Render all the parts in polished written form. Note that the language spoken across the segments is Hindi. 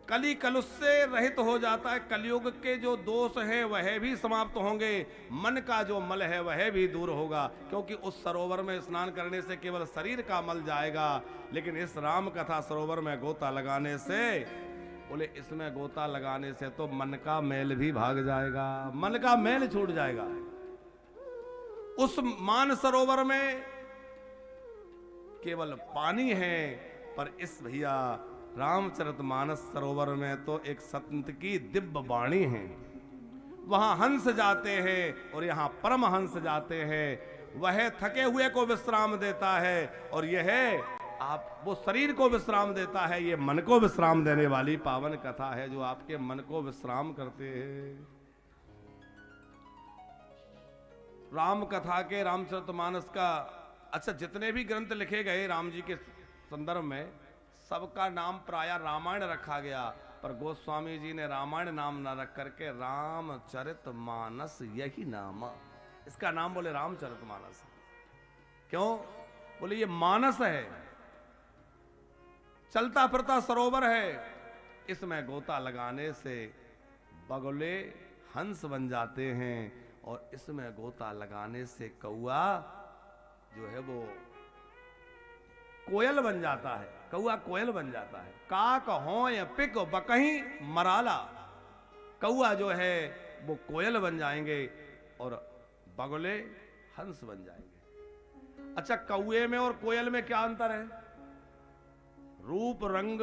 कली कलुष से रहित हो जाता है। कलयुग के जो दोष हैं वह भी समाप्त होंगे, मन का जो मल है वह भी दूर होगा, क्योंकि उस सरोवर में स्नान करने से केवल शरीर का मल जाएगा, लेकिन इस राम कथा सरोवर में गोता लगाने से, बोले इसमें गोता लगाने से तो मन का मैल भी भाग जाएगा, मन का मैल छूट जाएगा। उस मान सरोवर में केवल पानी है, पर इस भैया रामचरितमानस सरोवर में तो एक संत की दिव्य वाणी है। वहां हंस जाते हैं और यहाँ परम हंस जाते हैं। वह थके हुए को विश्राम देता है और यह आप वो शरीर को विश्राम देता है। ये मन को विश्राम देने वाली पावन कथा है जो आपके मन को विश्राम करते हैं। राम कथा के रामचरितमानस का, अच्छा जितने भी ग्रंथ लिखे गए राम जी के संदर्भ में, सबका नाम प्राय रामायण रखा गया, पर गोस्वामी जी ने रामायण नाम न रख करके रामचरितमानस यही नाम, इसका नाम बोले रामचरितमानस। क्यों? बोले ये मानस है, चलता फिरता सरोवर है, इसमें गोता लगाने से बगुले हंस बन जाते हैं और इसमें गोता लगाने से कौआ जो है वो कोयल बन जाता है, कौआ कोयल बन जाता है। काक होय पिक बकही मराला, कौआ जो है वो कोयल बन जाएंगे और बगुले हंस बन जाएंगे। अच्छा, कौए में और कोयल में क्या अंतर है? रूप रंग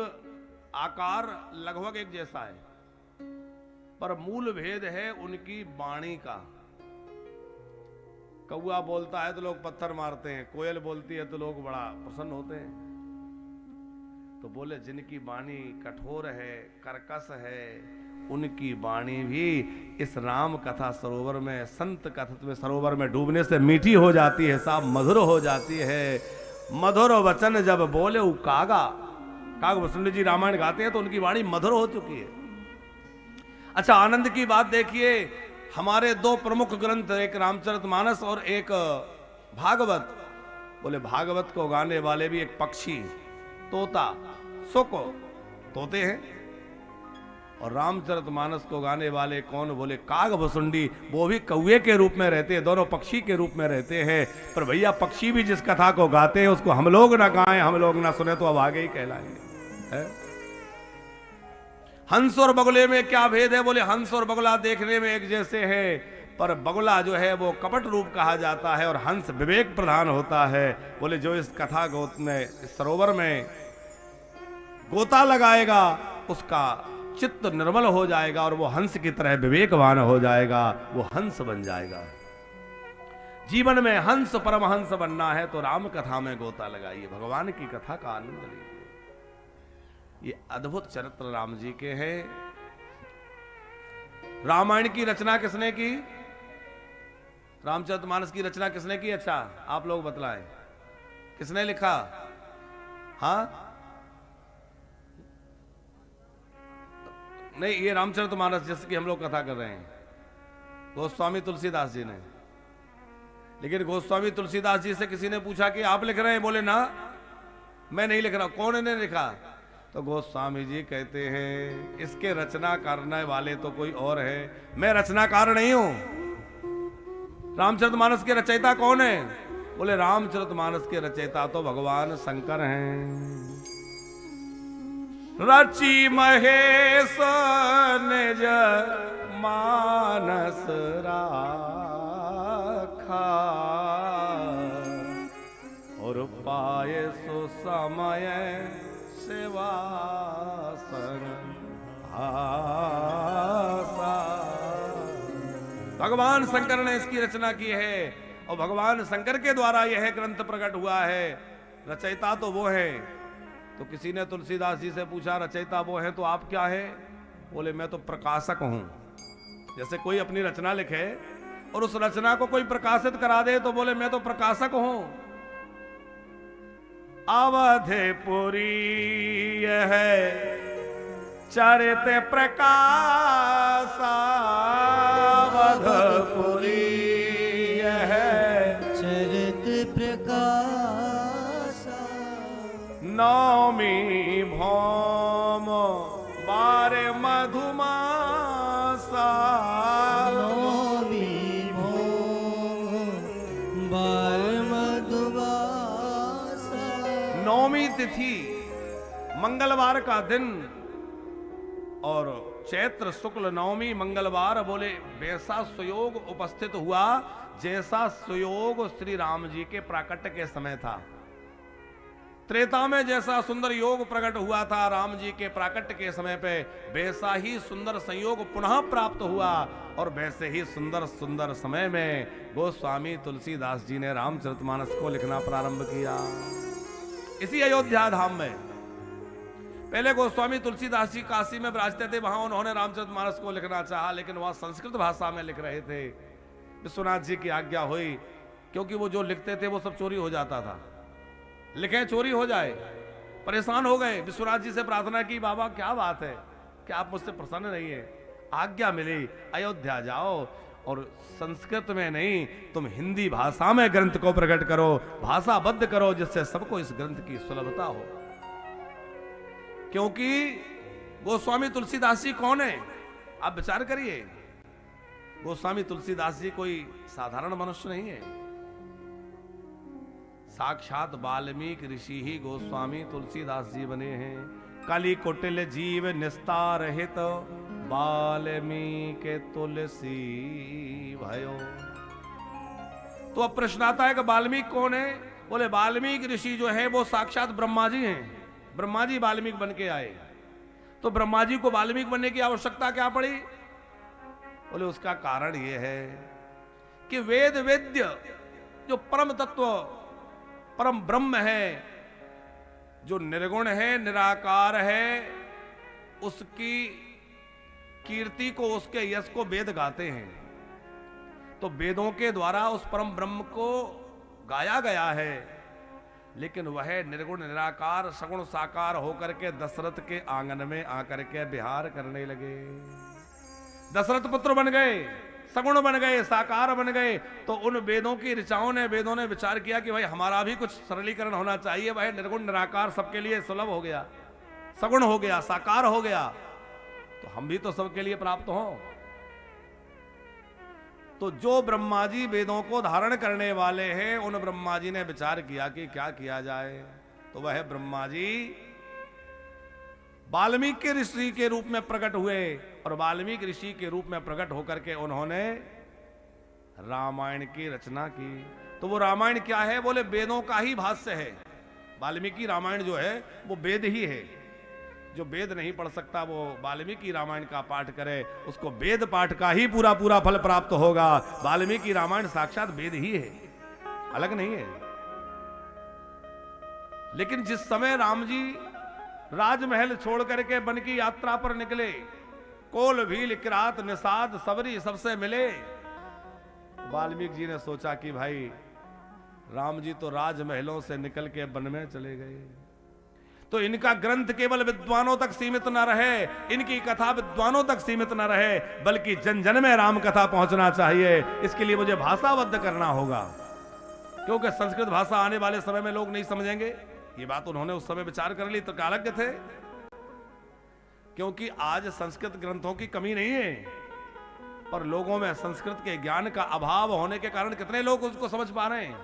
आकार लगभग एक जैसा है, पर मूल भेद है उनकी वाणी का। कौआ बोलता है तो लोग पत्थर मारते हैं, कोयल बोलती है तो लोग बड़ा प्रसन्न होते हैं। तो बोले जिनकी वाणी कठोर है, कर्कश है, उनकी वाणी भी इस राम कथा सरोवर में, संत कथा में सरोवर में डूबने से मीठी हो जाती है, साफ मधुर हो जाती है। मधुर वचन जब बोले वो कागा, काग वसुंधरा जी रामायण गाते हैं तो उनकी वाणी मधुर हो चुकी है। अच्छा, आनंद की बात देखिए, हमारे दो प्रमुख ग्रंथ, एक रामचरितमानस और एक भागवत। बोले भागवत को गाने वाले भी एक पक्षी तोता, सुक तोते हैं, और रामचरितमानस को गाने वाले कौन? बोले काग भुसुंडी, वो भी कौवे के रूप में रहते हैं, दोनों पक्षी के रूप में रहते हैं। पर भैया पक्षी भी जिस कथा को गाते हैं उसको हम लोग ना गाएं, हम लोग ना सुने तो अब आगे ही कहलाएंगे। है? हंस और बगुले में क्या भेद है? बोले हंस और बगुला देखने में एक जैसे है, पर बगुला जो है वो कपट रूप कहा जाता है और हंस विवेक प्रधान होता है। बोले जो इस कथा गोत में, इस सरोवर में गोता लगाएगा उसका चित्त निर्मल हो जाएगा और वो हंस की तरह विवेकवान हो जाएगा, वो हंस बन जाएगा। जीवन में हंस परमहंस बनना है तो राम कथा में गोता लगाइए, भगवान की कथा का आनंद लीजिए। ये अद्भुत चरित्र राम जी के हैं। रामायण की रचना किसने की? रामचरितमानस की रचना किसने की? अच्छा आप लोग बतलाएं, किसने लिखा? हाँ नहीं, ये रामचरितमानस जिसकी हम लोग कथा कर रहे हैं, गोस्वामी तुलसीदास जी ने। लेकिन गोस्वामी तुलसीदास जी से किसी ने पूछा कि आप लिख रहे हैं? बोले ना, मैं नहीं लिख रहा। कौन ने लिखा? तो गोस्वामी जी कहते हैं इसके रचना करने वाले तो कोई और है, मैं रचनाकार नहीं हूं। रामचरितमानस के रचयिता कौन है? बोले रामचरितमानस के रचयिता तो भगवान शंकर हैं। रचि महेश निज मानस राखा, और पाए सो समय सेवासन आसा। भगवान शंकर ने इसकी रचना की है और भगवान शंकर के द्वारा यह ग्रंथ प्रकट हुआ है। रचयिता तो वो है। तो किसी ने तुलसीदास जी से पूछा रचयिता वो है तो आप क्या है? बोले मैं तो प्रकाशक हूं। जैसे कोई अपनी रचना लिखे और उस रचना को कोई प्रकाशित करा दे तो बोले मैं तो प्रकाशक हूं। अवधपुरी है चरित प्रकाश, अवधपुरी है चरित प्रकाश। नौमी भौम बारे मधुमासा नौमी मोह बार मधुमासा। नौमी तिथि मंगलवार का दिन और चैत्र शुक्ल नवमी मंगलवार बोले वैसा सुयोग उपस्थित हुआ जैसा सुयोग श्री राम जी के प्राकट्य के समय था। त्रेता में जैसा सुंदर योग प्रकट हुआ था राम जी के प्राकट्य के समय पे, वैसा ही सुंदर संयोग पुनः प्राप्त हुआ और वैसे ही सुंदर सुंदर समय में गोस्वामी तुलसीदास जी ने रामचरितमानस को लिखना प्रारंभ किया। इसी अयोध्या धाम में पहले गोस्वामी तुलसीदास जी काशी में विराजते थे, वहां उन्होंने रामचरितमानस को लिखना चाहा, लेकिन वह संस्कृत भाषा में लिख रहे थे। विश्वनाथ जी की आज्ञा हुई, क्योंकि वो जो लिखते थे वो सब चोरी हो जाता था। लिखे चोरी हो जाए, परेशान हो गए। विश्वनाथ जी से प्रार्थना की, बाबा क्या बात है कि आप मुझसे प्रसन्न नहीं है? आज्ञा मिली, अयोध्या जाओ और संस्कृत में नहीं तुम हिंदी भाषा में ग्रंथ को प्रकट करो, भाषाबद्ध करो, जिससे सबको इस ग्रंथ की सुलभता हो। क्योंकि गोस्वामी तुलसीदास जी कौन है? आप विचार करिए, गोस्वामी तुलसीदास जी कोई साधारण मनुष्य नहीं है। साक्षात वाल्मीकि ऋषि ही गोस्वामी तुलसीदास जी बने हैं। कलि कुटिल जीव निस्तार हित वाल्मीकि तुलसी भयो। तो अब प्रश्न आता है कि वाल्मीकि कौन है? बोले वाल्मीकि ऋषि जो है वो साक्षात ब्रह्मा जी हैं। ब्रह्मा जी वाल्मीकि बन के आए। तो ब्रह्मा जी को वाल्मीकि बनने की आवश्यकता क्या पड़ी? बोले उसका कारण यह है कि वेद वेद्य जो परम तत्व परम ब्रह्म है, जो निर्गुण है, निराकार है, उसकी कीर्ति को, उसके यश को वेद गाते हैं। तो वेदों के द्वारा उस परम ब्रह्म को गाया गया है, लेकिन वह निर्गुण निराकार सगुण साकार होकर के दशरथ के आंगन में आकर के विहार करने लगे। दशरथ पुत्र बन गए, सगुण बन गए, साकार बन गए। तो उन वेदों की ऋचाओं ने, वेदों ने विचार किया कि भाई हमारा भी कुछ सरलीकरण होना चाहिए। वह निर्गुण निराकार सबके लिए सुलभ हो गया, सगुण हो गया, साकार हो गया, तो हम भी तो सबके लिए प्राप्त हों। तो जो ब्रह्मा जी वेदों को धारण करने वाले हैं, उन ब्रह्मा जी ने विचार किया कि क्या किया जाए। तो वह ब्रह्मा जी वाल्मीकि ऋषि के रूप में प्रकट हुए और वाल्मीकि ऋषि के रूप में प्रकट होकर के उन्होंने रामायण की रचना की। तो वो रामायण क्या है? बोले वेदों का ही भाष्य है। वाल्मीकि रामायण जो है वो वेद ही है। जो वेद नहीं पढ़ सकता वो वाल्मीकि रामायण का पाठ करे, उसको वेद पाठ का ही पूरा पूरा फल प्राप्त होगा। वाल्मीकि रामायण साक्षात वेद ही है, अलग नहीं है। लेकिन जिस समय राम जी राजमहल छोड़ करके वन की यात्रा पर निकले, कोल भील किरात निषाद सबरी सबसे मिले, वाल्मीकि जी ने सोचा कि भाई राम जी तो राजमहलों से निकल के वन में चले गए, तो इनका ग्रंथ केवल विद्वानों तक सीमित न रहे, इनकी कथा विद्वानों तक सीमित न रहे, बल्कि जन जन में राम कथा पहुंचना चाहिए। इसके लिए मुझे भाषाबद्ध करना होगा, क्योंकि संस्कृत भाषा आने वाले समय में लोग नहीं समझेंगे। ये बात उन्होंने उस समय विचार कर ली, तो कालज्ञ थे। क्योंकि आज संस्कृत ग्रंथों की कमी नहीं है, पर लोगों में संस्कृत के ज्ञान का अभाव होने के कारण कितने लोग उसको समझ पा रहे हैं?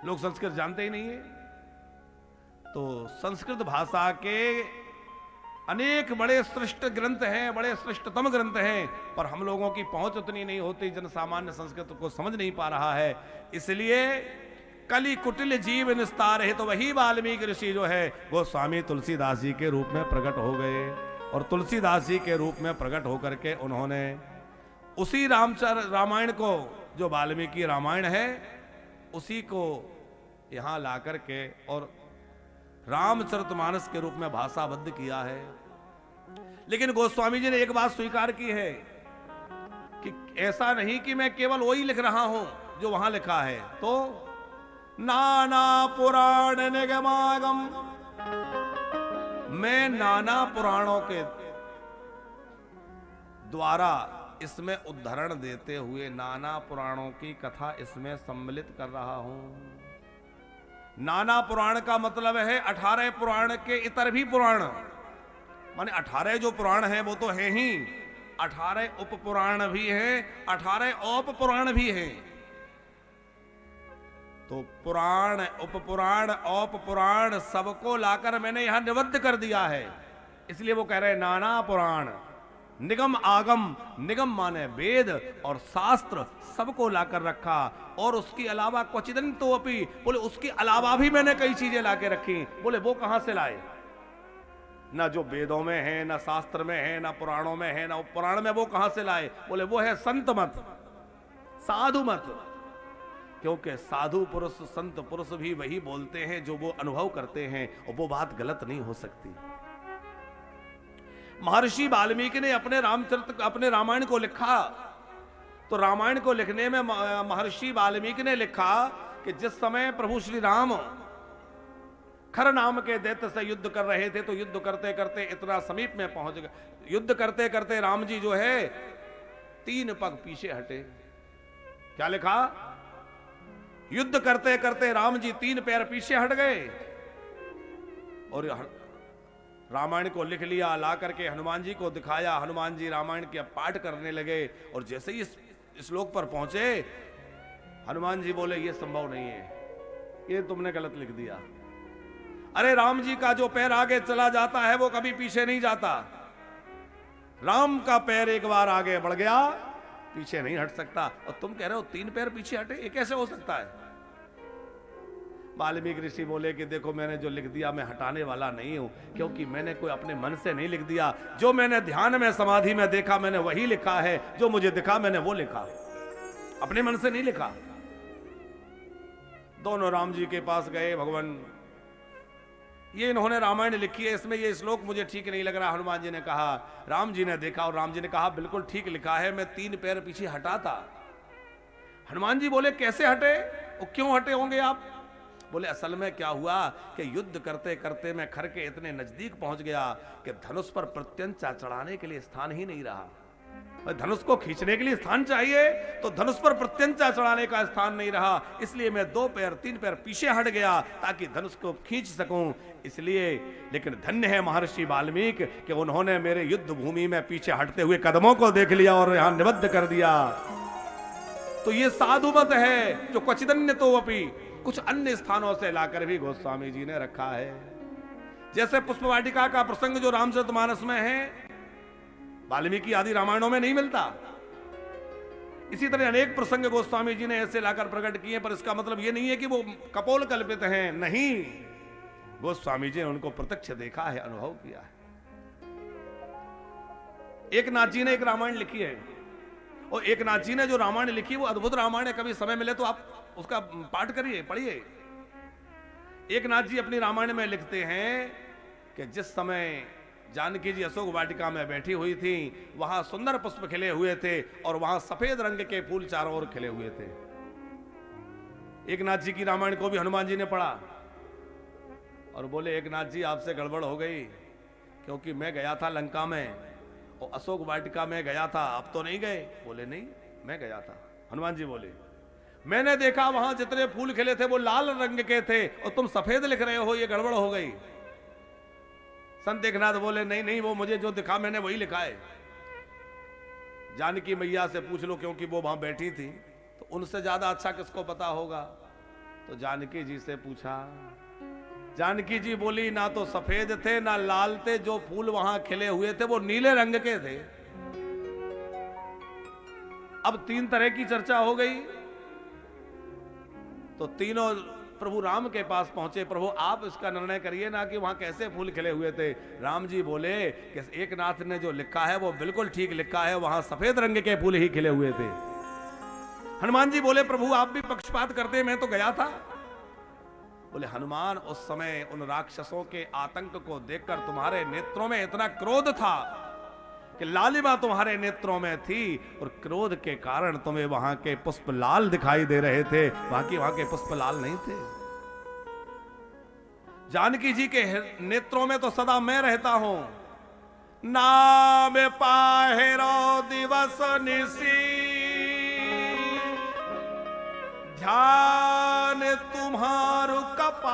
लोग संस्कृत जानते ही नहीं है। तो संस्कृत भाषा के अनेक बड़े श्रेष्ठ ग्रंथ हैं, बड़े श्रेष्ठतम ग्रंथ हैं, पर हम लोगों की पहुंच उतनी नहीं होती, जन सामान्य संस्कृत को समझ नहीं पा रहा है। इसलिए कलि कुटिल जीव निस्तार है, तो वही वाल्मीकि ऋषि जो है वो स्वामी तुलसीदास जी के रूप में प्रकट हो गए। और तुलसीदास जी के रूप में प्रकट होकर के उन्होंने उसी रामायण को, जो वाल्मीकि रामायण है, उसी को यहां ला करके और रामचरितमानस के रूप में भाषाबद्ध किया है। लेकिन गोस्वामी जी ने एक बात स्वीकार की है कि ऐसा नहीं कि मैं केवल वही लिख रहा हूं जो वहां लिखा है। तो नाना पुराण निगमागम, मैं नाना पुराणों के द्वारा इसमें उद्धरण देते हुए नाना पुराणों की कथा इसमें सम्मिलित कर रहा हूं। नाना पुराण का मतलब है 18 पुराण के इतर भी पुराण, माने 18 जो पुराण हैं वो तो हैं ही, 18 उप पुराण भी हैं, 18 औप पुराण भी हैं। तो पुराण, उपपुराण, औप पुराण सबको लाकर मैंने यहां निबद्ध कर दिया है। इसलिए वो कह रहे हैं नाना पुराण, निगम आगम, निगम माने वेद और शास्त्र सबको लाकर रखा। और उसके अलावा क्वचिदन तो अपी, बोले उसके अलावा भी मैंने कई चीजें लाके रखी। बोले वो कहां से लाए? ना जो वेदों में है, ना शास्त्र में है, ना पुराणों में है, ना उपपुराण में, वो कहां से लाए? बोले वो है संत मत, साधु मत। क्योंकि साधु पुरुष, संत पुरुष भी वही बोलते हैं जो वो अनुभव करते हैं, और वो बात गलत नहीं हो सकती। महर्षि वाल्मीकि ने अपने अपने रामायण को लिखा, तो रामायण को लिखने में महर्षि वाल्मीकि ने लिखा कि जिस समय प्रभु श्री राम खर नाम के दैत्य से युद्ध कर रहे थे, तो युद्ध करते करते इतना समीप में पहुंच गए, युद्ध करते करते राम जी जो है 3 पग पीछे हटे। क्या लिखा? युद्ध करते करते राम जी 3 पैर पीछे हट गए, और रामायण को लिख लिया, ला करके हनुमान जी को दिखाया। हनुमान जी रामायण के पाठ करने लगे, और जैसे ही इस श्लोक पर पहुंचे, हनुमान जी बोले ये संभव नहीं है, ये तुमने गलत लिख दिया। अरे राम जी का जो पैर आगे चला जाता है वो कभी पीछे नहीं जाता। राम का पैर एक बार आगे बढ़ गया, पीछे नहीं हट सकता। और तुम कह रहे हो 3 पैर पीछे हटे, ये कैसे हो सकता है? वाल्मीकि ऋषि बोले कि देखो मैंने जो लिख दिया मैं हटाने वाला नहीं हूं, क्योंकि मैंने कोई अपने मन से नहीं लिख दिया। जो मैंने ध्यान में, समाधि में देखा मैंने वही लिखा है, जो मुझे दिखा मैंने वो लिखा, अपने मन से नहीं लिखा। दोनों राम जी के पास गए, भगवान ये इन्होंने रामायण लिखी है, इसमें ये श्लोक मुझे ठीक नहीं लग रहा। हनुमान जी ने कहा, राम जी ने देखा और राम जी ने कहा बिल्कुल ठीक लिखा है, मैं 3 पैर पीछे हटा था। हनुमान जी बोले कैसे हटे, वो क्यों हटे होंगे आप? बोले असल में क्या हुआ कि युद्ध करते करते मैं खर के इतने नजदीक पहुंच गया कि धनुष पर प्रत्यंचा चढ़ाने के लिए स्थान ही नहीं रहा। धनुष को खींचने के लिए स्थान चाहिए, तो धनुष पर प्रत्यंचा चढ़ाने का स्थान नहीं रहा, इसलिए मैं 2 पैर 3 पैर पीछे हट गया ताकि धनुष को खींच सकूं। इसलिए लेकिन धन्य है महर्षि वाल्मीकि कि उन्होंने मेरे युद्ध भूमि में पीछे हटते हुए कदमों को देख लिया और यहां निबद्ध कर दिया। तो ये साधु मत है जो क्वचिदन्य तो अपी, कुछ अन्य स्थानों से लाकर भी गोस्वामी जी ने रखा है। जैसे पुष्प वाटिका का प्रसंग जो रामचरितमानस में है, वाल्मीकि आदि रामायणों में नहीं मिलता। इसी तरह अनेक प्रसंग गोस्वामी जी ने ऐसे लाकर प्रकट किए, पर इसका मतलब यह नहीं है कि वो कपोल कल्पित हैं, नहीं, गोस्वामी जी ने उनको प्रत्यक्ष देखा है, अनुभव किया है। एक नाथ जी ने एक रामायण लिखी है, और एक नाथ जी ने जो रामायण लिखी वो अद्भुत रामायण है। कभी समय मिले तो आप उसका पाठ करिए, पढ़िए। एक नाथ जी अपनी रामायण में लिखते हैं कि जिस समय जानकी जी अशोक वाटिका में बैठी हुई थी, वहां सुंदर पुष्प खिले हुए थे और वहां सफेद रंग के फूल चारों ओर खिले हुए थे। एक नाथ जी की रामायण को भी हनुमान जी ने पढ़ा और बोले एक नाथ जी आपसे गड़बड़ हो गई, क्योंकि मैं गया था लंका में और अशोक वाटिका में गया था, आप तो नहीं गए? बोले नहीं, मैं गया था। हनुमान जी बोले मैंने देखा वहां जितने फूल खिले थे वो लाल रंग के थे और तुम सफेद लिख रहे हो, ये गड़बड़ हो गई। संत एकनाथ बोले नहीं नहीं, वो मुझे जो दिखा मैंने वही लिखा है। जानकी मैया से पूछ लो, क्योंकि वो वहां बैठी थी, तो उनसे ज्यादा अच्छा किसको पता होगा। तो जानकी जी से पूछा, जानकी जी बोली ना तो सफेद थे ना लाल थे, जो फूल वहां खिले हुए थे वो नीले रंग के थे। अब 3 तरह की चर्चा हो गई, तो तीनों प्रभु राम के पास पहुंचे। प्रभु आप इसका निर्णय करिए ना कि वहां कैसे फूल खिले हुए थे। राम जी बोले कि एक नाथ ने जो लिखा है वो बिल्कुल ठीक लिखा है, वहां सफेद रंग के फूल ही खिले हुए थे। हनुमान जी बोले प्रभु आप भी पक्षपात करते, मैं तो गया था। बोले हनुमान उस समय उन राक्षसों के आतंक को देखकर तुम्हारे नेत्रों में इतना क्रोध था कि लालिमा तुम्हारे नेत्रों में थी, और क्रोध के कारण तुम्हें वहां के पुष्प लाल दिखाई दे रहे थे, वहां के पुष्प लाल नहीं थे। जानकी जी के नेत्रों में तो सदा मैं रहता हूं। नाम पाहेरो दिवस निसी, ध्यान तुम्हारो कपाट,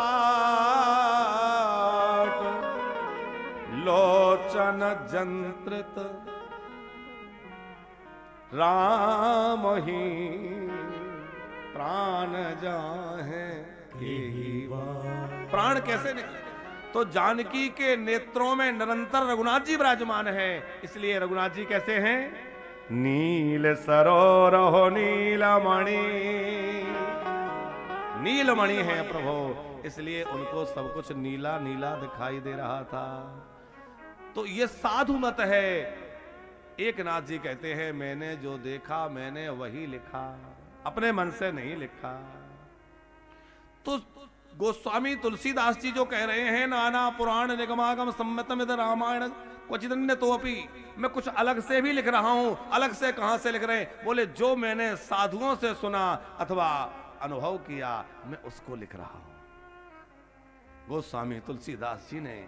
लो लोचन जंत्रित राम ही प्राण जाहे यही बात। प्राण कैसे निकले? तो जानकी के नेत्रों में निरंतर रघुनाथ जी विराजमान है, इसलिए रघुनाथ जी कैसे हैं? नील सरोरहो नीलमणि, नीलमणि है प्रभु, इसलिए उनको सब कुछ नीला नीला दिखाई दे रहा था। तो ये साधु मत है। एक नाथ जी कहते हैं मैंने जो देखा मैंने वही लिखा, अपने मन से नहीं लिखा। तो गोस्वामी तुलसीदास जी जो कह रहे हैं नाना पुराण निगमागम सम्मतमिद रामायण क्वचिदन्य तो अपि, मैं कुछ अलग से भी लिख रहा हूं। अलग से कहां से लिख रहे हैं? बोले जो मैंने साधुओं से सुना अथवा अनुभव किया मैं उसको लिख रहा हूं। गोस्वामी तुलसीदास जी ने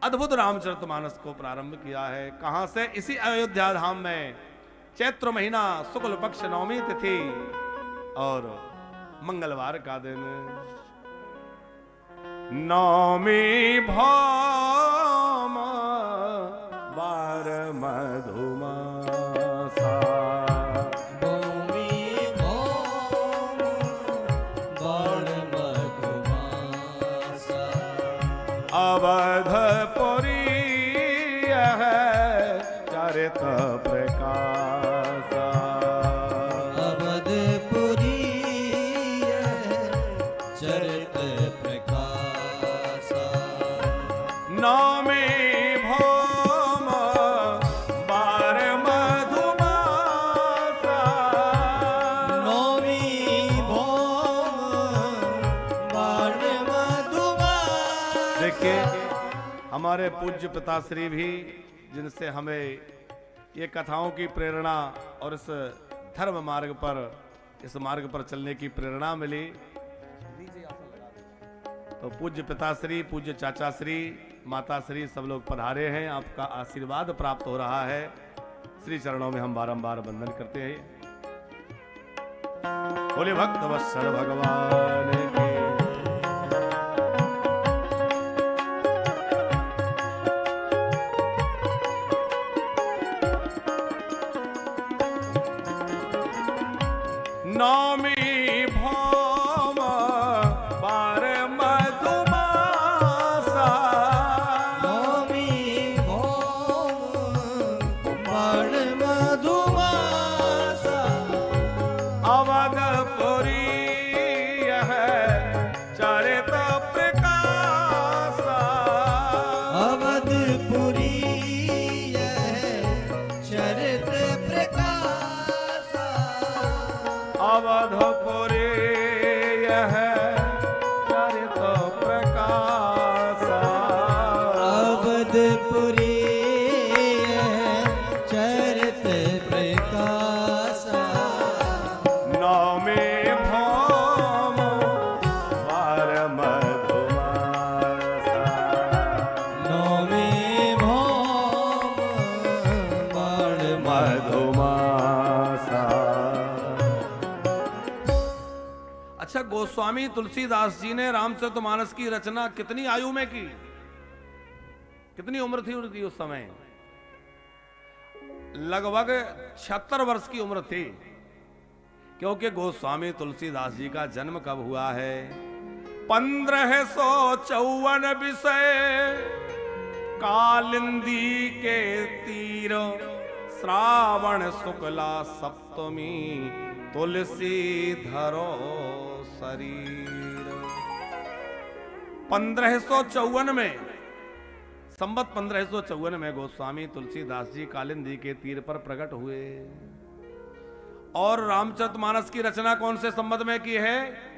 अद्भुत रामचरितमानस को प्रारंभ किया है। कहां से? इसी अयोध्या धाम में चैत्र महीना शुक्ल पक्ष नवमी तिथि और मंगलवार का दिन। नवमी भौम बार मधुमासा, नवमी भौम बार मधुमासा, अवधपुरी है चरित प्रकाशा, अवधपुरी चरित प्रकाशा। नवमी भौम बार मधुमासा, नवमी भौम बार मधुमासा। देखिए हमारे पूज्य पिताश्री भी जिनसे हमें ये कथाओं की प्रेरणा और इस धर्म मार्ग पर, इस मार्ग पर चलने की प्रेरणा मिली। तो पूज्य पिताश्री, पूज्य चाचाश्री, माताश्री सब लोग पधारे हैं, आपका आशीर्वाद प्राप्त हो रहा है। श्री चरणों में हम बारंबार वंदन करते हैं। बोले भक्त वत्सल भगवान की। नवमी भौम बार मधुमासा, नवमी भौम बार मधुमासा, अवधपुरी है चरित प्रकाशा, अवधपुरी चरित प्रकाशा, अवधपुरी है चरित प्रकाशा, अवधपुरी चरित प्रकाशा। नवमी भौम बार मधुमासा, नवमी भौम बार मधुमासा। अच्छा, गोस्वामी तुलसीदास जी ने रामचरितमानस की रचना कितनी आयु में की? कितनी उम्र थी उनकी उस समय? लगभग 76 वर्ष की उम्र थी। क्योंकि गोस्वामी तुलसीदास जी का जन्म कब हुआ है? 1554 विषय कालिंदी के तीर, श्रावण शुक्ला सप्तमी तुलसी धरो शरीर। 1554 में, संवत 1554 में गोस्वामी तुलसीदास जी कालिंदी के तीर पर प्रकट हुए। और रामचरितमानस की रचना कौन से संवत में की है?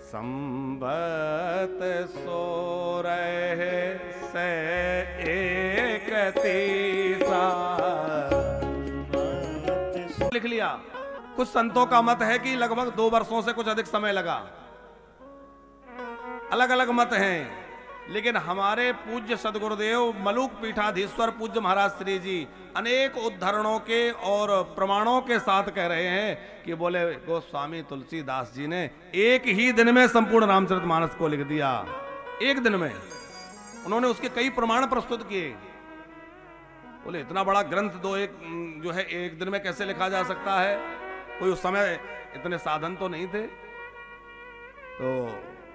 संवत 1631 लिख लिया। कुछ संतों का मत है कि लगभग 2 वर्षों से कुछ अधिक समय लगा। अलग अलग मत हैं, लेकिन हमारे पूज्य सदगुरुदेव मलुक पीठाधीश्वर पूज्य महाराज श्री जी अनेक उद्धरणों के और प्रमाणों के साथ कह रहे हैं कि बोले गोस्वामी तुलसीदास जी ने एक ही दिन में संपूर्ण रामचरितमानस को लिख दिया। एक दिन में। उन्होंने उसके कई प्रमाण प्रस्तुत किए। बोले इतना बड़ा ग्रंथ दो एक जो है एक दिन में कैसे लिखा जा सकता है, कोई उस समय इतने साधन तो नहीं थे। तो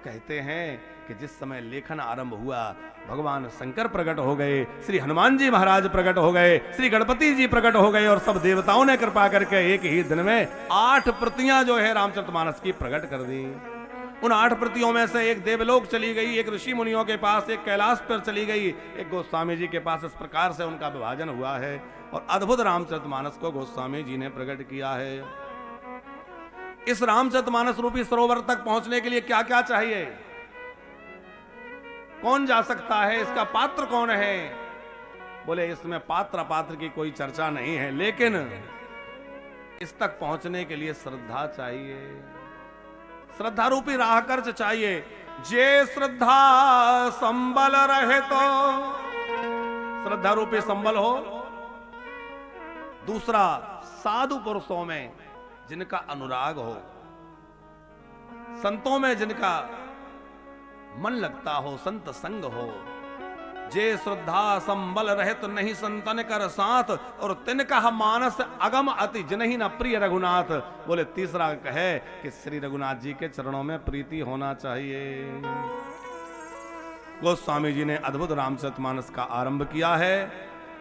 कहते हैं कि जिस समय लेखन आरंभ हुआ, भगवान शंकर प्रकट हो गए, श्री हनुमान जी महाराज प्रकट हो गए, श्री गणपति जी प्रकट हो गए, और सब देवताओं ने कृपा करके एक ही दिन में 8 प्रतियां जो है रामचरितमानस की प्रकट कर दी। उन 8 प्रतियों में से एक देवलोक चली गई, एक ऋषि मुनियों के पास, एक कैलाश पर चली गई, एक गोस्वामी जी के पास। इस प्रकार से उनका विभाजन हुआ है और अद्भुत रामचरितमानस को गोस्वामी जी ने प्रकट किया है। इस रामचरितमानस रूपी सरोवर तक पहुंचने के लिए क्या क्या चाहिए, कौन जा सकता है, इसका पात्र कौन है? बोले इसमें पात्र अपात्र की कोई चर्चा नहीं है, लेकिन इस तक पहुंचने के लिए श्रद्धा चाहिए, श्रद्धा रूपी राह खर्च चाहिए। जे श्रद्धा संबल रहे तो, श्रद्धा रूपी संबल हो। दूसरा, साधु पुरुषों में जिनका अनुराग हो, संतों में जिनका मन लगता हो, संत संग हो। जे श्रद्धा संबल रहे तो नहीं संतन कर साथ, और तिनका मानस अगम अति जिनहि न प्रिय रघुनाथ। बोले तीसरा कहे कि श्री रघुनाथ जी के चरणों में प्रीति होना चाहिए। गोस्वामी जी ने अद्भुत रामचरितमानस का आरंभ किया है,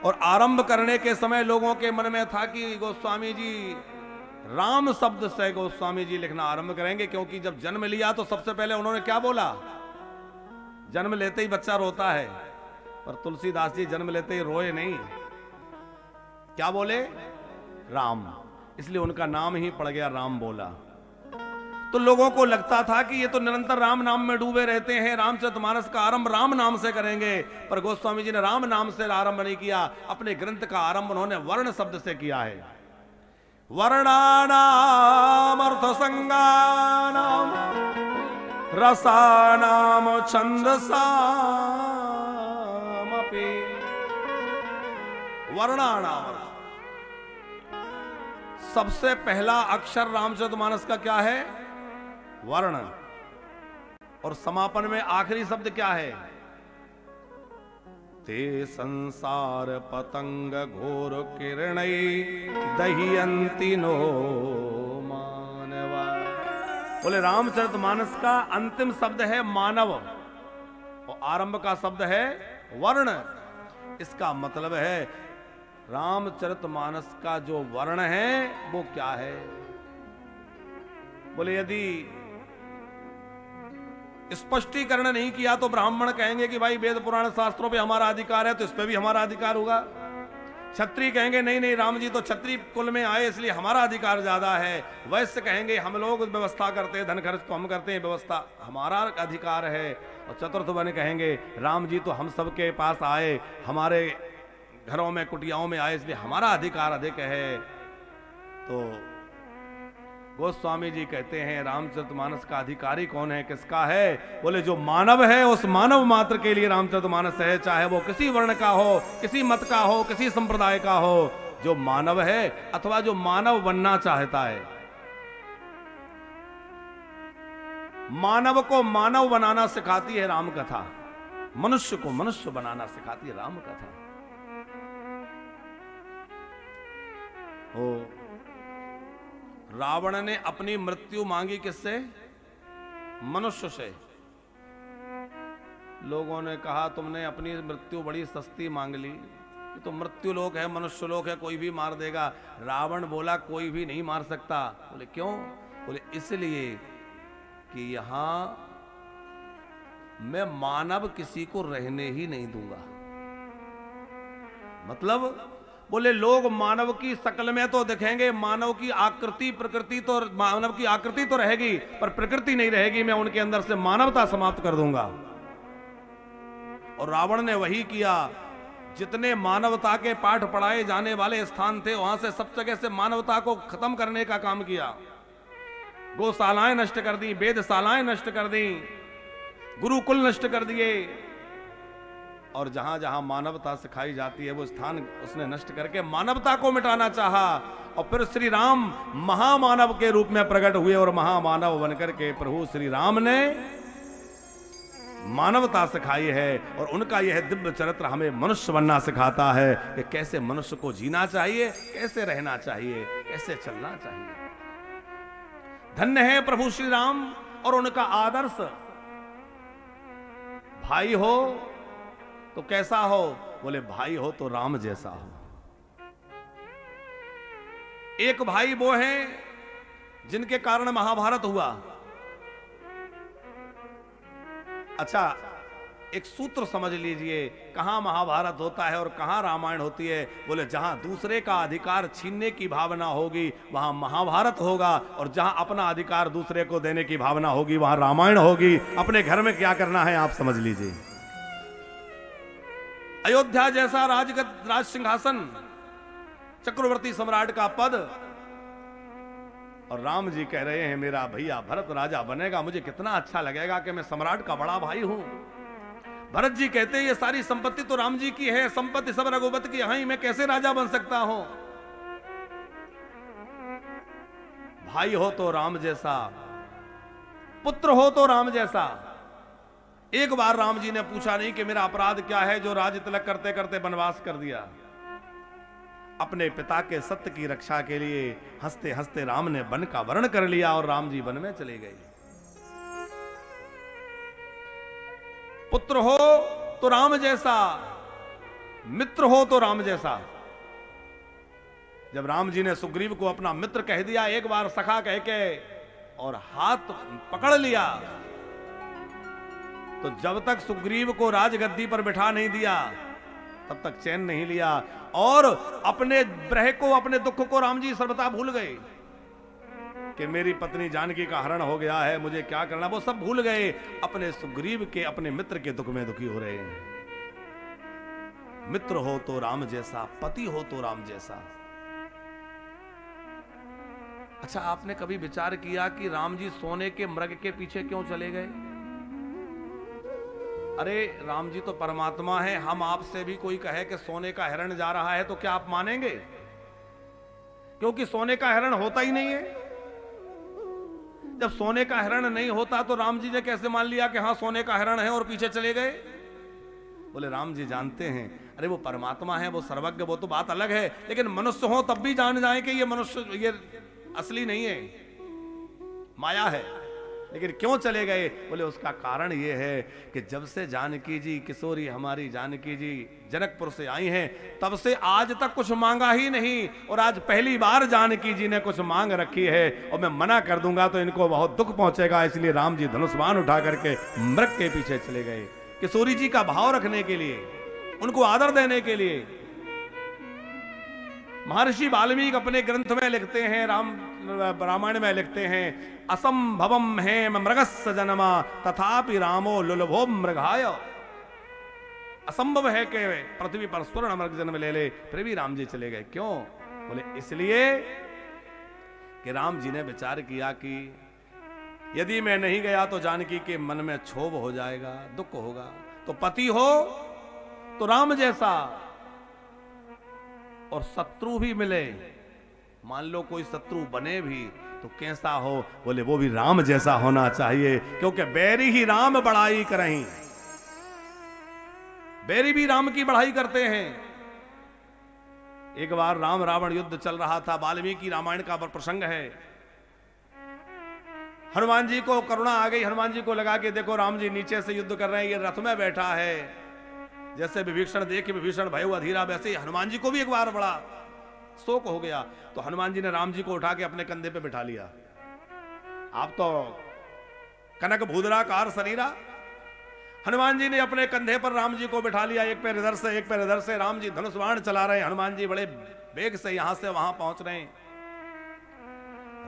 और आरंभ करने के समय लोगों के मन में था कि गोस्वामी जी राम शब्द से गोस्वामी जी लिखना आरंभ करेंगे, क्योंकि जब जन्म लिया तो सबसे पहले उन्होंने क्या बोला? जन्म लेते ही बच्चा रोता है, पर तुलसीदास जी जन्म लेते ही रोए नहीं। क्या बोले? राम। इसलिए उनका नाम ही पड़ गया राम बोला। तो लोगों को लगता था कि ये तो निरंतर राम नाम में डूबे रहते हैं, रामचरितमानस का आरंभ राम नाम से करेंगे। पर गोस्वामी जी ने राम नाम से आरंभ नहीं किया, अपने ग्रंथ का आरंभ उन्होंने वर्ण शब्द से किया है। वर्णानाम अर्थ संज्ञानाम रसानाम छंदसामपि। वर्णानाम, सबसे पहला अक्षर रामचरितमानस का क्या है? वर्ण। और समापन में आखिरी शब्द क्या है? ते संसार पतंग घोर किरणै दह्यन्ति नो मानवा। बोले रामचरितमानस का अंतिम शब्द है मानव, और आरंभ का शब्द है वर्ण। इसका मतलब है रामचरितमानस का जो वर्ण है वो क्या है? बोले यदि स्पष्टीकरण नहीं किया तो ब्राह्मण कहेंगे कि भाई वेद पुराण शास्त्रों पे हमारा अधिकार है, तो इस पे भी हमारा अधिकार होगा। क्षत्रिय कहेंगे नहीं नहीं, राम जी तो क्षत्रिय कुल में आए इसलिए हमारा अधिकार ज्यादा है। वैश्य कहेंगे हम लोग व्यवस्था करते हैं, धन खर्च तो हम करते हैं, व्यवस्था हमारा अधिकार है। और चतुर्थ वर्ग कहेंगे राम जी तो हम सबके पास आए, हमारे घरों में कुटियाओं में आए, इसलिए हमारा अधिकार अधिक है। तो गोस्वामी जी कहते हैं रामचरितमानस का अधिकारी कौन है, किसका है? बोले जो मानव है उस मानव मात्र के लिए रामचरितमानस है, चाहे वो किसी वर्ण का हो, किसी मत का हो, किसी संप्रदाय का हो। जो मानव है अथवा जो मानव बनना चाहता है, मानव को मानव बनाना सिखाती है राम कथा, मनुष्य को मनुष्य बनाना सिखाती है राम कथा। रावण ने अपनी मृत्यु मांगी किससे? मनुष्य से। लोगों ने कहा तुमने अपनी मृत्यु बड़ी सस्ती मांग ली, तो मृत्यु लोक है, मनुष्य लोक है, कोई भी मार देगा। रावण बोला कोई भी नहीं मार सकता। बोले क्यों? बोले इसलिए कि यहां मैं मानव किसी को रहने ही नहीं दूंगा। मतलब बोले लोग मानव की शकल में तो दिखेंगे, मानव की आकृति प्रकृति तो, मानव की आकृति तो रहेगी पर प्रकृति नहीं रहेगी। मैं उनके अंदर से मानवता समाप्त कर दूंगा। और रावण ने वही किया। जितने मानवता के पाठ पढ़ाए जाने वाले स्थान थे वहां से सब जगह से मानवता को खत्म करने का काम किया। गौशालाएं नष्ट कर दी, वेदशालाएं नष्ट कर दी, गुरुकुल नष्ट कर दिए, और जहां जहां मानवता सिखाई जाती है वो स्थान उसने नष्ट करके मानवता को मिटाना चाहा। और फिर श्री राम महामानव के रूप में प्रकट हुए और महामानव बनकर के प्रभु श्री राम ने मानवता सिखाई है, और उनका यह दिव्य चरित्र हमें मनुष्य बनना सिखाता है कि कैसे मनुष्य को जीना चाहिए, कैसे रहना चाहिए, कैसे चलना चाहिए। धन्य है प्रभु श्री राम और उनका आदर्श। भाई हो तो कैसा हो? बोले भाई हो तो राम जैसा हो। एक भाई वो हैं जिनके कारण महाभारत हुआ। अच्छा, एक सूत्र समझ लीजिए, कहां महाभारत होता है और कहां रामायण होती है। बोले जहां दूसरे का अधिकार छीनने की भावना होगी वहां महाभारत होगा, और जहां अपना अधिकार दूसरे को देने की भावना होगी वहां रामायण होगी। अपने घर में क्या करना है आप समझ लीजिए। अयोध्या जैसा राज सिंहासन, चक्रवर्ती सम्राट का पद, और राम जी कह रहे हैं मेरा भैया भरत राजा बनेगा, मुझे कितना अच्छा लगेगा कि मैं सम्राट का बड़ा भाई हूं। भरत जी कहते हैं ये सारी संपत्ति तो राम जी की है, संपत्ति सब रघुपति की है, मैं कैसे राजा बन सकता हूं? भाई हो तो राम जैसा, पुत्र हो तो राम जैसा। एक बार राम जी ने पूछा नहीं कि मेरा अपराध क्या है जो राज तिलक करते करते वनवास कर दिया। अपने पिता के सत्य की रक्षा के लिए हंसते हंसते राम ने वन का वर्ण कर लिया और राम जी वन में चले गए। पुत्र हो तो राम जैसा, मित्र हो तो राम जैसा। जब राम जी ने सुग्रीव को अपना मित्र कह दिया, एक बार सखा कह के, और हाथ पकड़ लिया, तो जब तक सुग्रीव को राजगद्दी पर बिठा नहीं दिया तब तक चैन नहीं लिया, और अपने ब्रह को, अपने दुख को राम जी सर्वथा भूल गए कि मेरी पत्नी जानकी का हरण हो गया है, मुझे क्या करना, वो सब भूल गए। अपने सुग्रीव के, अपने मित्र के दुख में दुखी हो रहे हैं। मित्र हो तो राम जैसा, पति हो तो राम जैसा। अच्छा, आपने कभी विचार किया कि राम जी सोने के मृग के पीछे क्यों चले गए? अरे राम जी तो परमात्मा है, हम आपसे भी कोई कहे कि सोने का हिरण जा रहा है तो क्या आप मानेंगे? क्योंकि सोने का हिरण होता ही नहीं है। जब सोने का हिरण नहीं होता तो राम जी ने कैसे मान लिया कि हाँ सोने का हिरण है और पीछे चले गए? बोले राम जी जानते हैं, अरे वो परमात्मा है, वो सर्वज्ञ, वो तो बात अलग है, लेकिन मनुष्य हो तब भी जान जाए कि ये मनुष्य, ये असली नहीं है, माया है। लेकिन क्यों चले गए? बोले उसका कारण ये है कि जब से जानकी जी, किशोरी हमारी जानकी जी जनकपुर से आई हैं, तब से आज तक कुछ मांगा ही नहीं, और आज पहली बार जानकी जी ने कुछ मांग रखी है, और मैं मना कर दूंगा तो इनको बहुत दुख पहुंचेगा, इसलिए राम जी धनुष्बाण उठा करके मृग के पीछे चले गए। किशोरी जी का भाव रखने के लिए, उनको आदर देने के लिए। महर्षि वाल्मीकि अपने ग्रंथ में लिखते हैं, रामायण में लिखते हैं, असंभवम है मृगस्य जन्मा तथापि रामो लुलभो मृगाय। असंभव है कि पृथ्वी पर स्वर्ण मृग जन्म ले ले, फिर भी राम जी चले गए। क्यों? बोले इसलिए कि राम जी ने विचार किया कि यदि मैं नहीं गया तो जानकी के मन में क्षोभ हो जाएगा, दुख होगा। तो पति हो तो राम जैसा, और शत्रु भी मिले, मान लो कोई शत्रु बने भी तो कैसा हो? बोले वो भी राम जैसा होना चाहिए, क्योंकि बैरी ही राम बढ़ाई करहीं। बैरी भी राम की बढ़ाई करते हैं। एक बार राम रावण युद्ध चल रहा था, वाल्मीकि रामायण का प्रसंग है। हनुमान जी को करुणा आ गई, हनुमान जी को लगा कि देखो राम जी नीचे से युद्ध कर रहे हैं, ये रथ में बैठा है। जैसे विभीषण देख विभीषण भय अधीरा, वैसे ही हनुमान जी को भी एक बार बड़ा शोक हो गया। तो हनुमान जी ने राम जी को उठा के अपने कंधे पे बिठा लिया। आप तो कनक भूदरा कार शरीरा। हनुमान जी ने अपने कंधे पर राम जी को बिठा लिया, एक पैर इधर से एक पैर इधर से। राम जी धनुष बाण चला रहे हैं, हनुमान जी बड़े वेग से यहां से वहां पहुंच रहे हैं।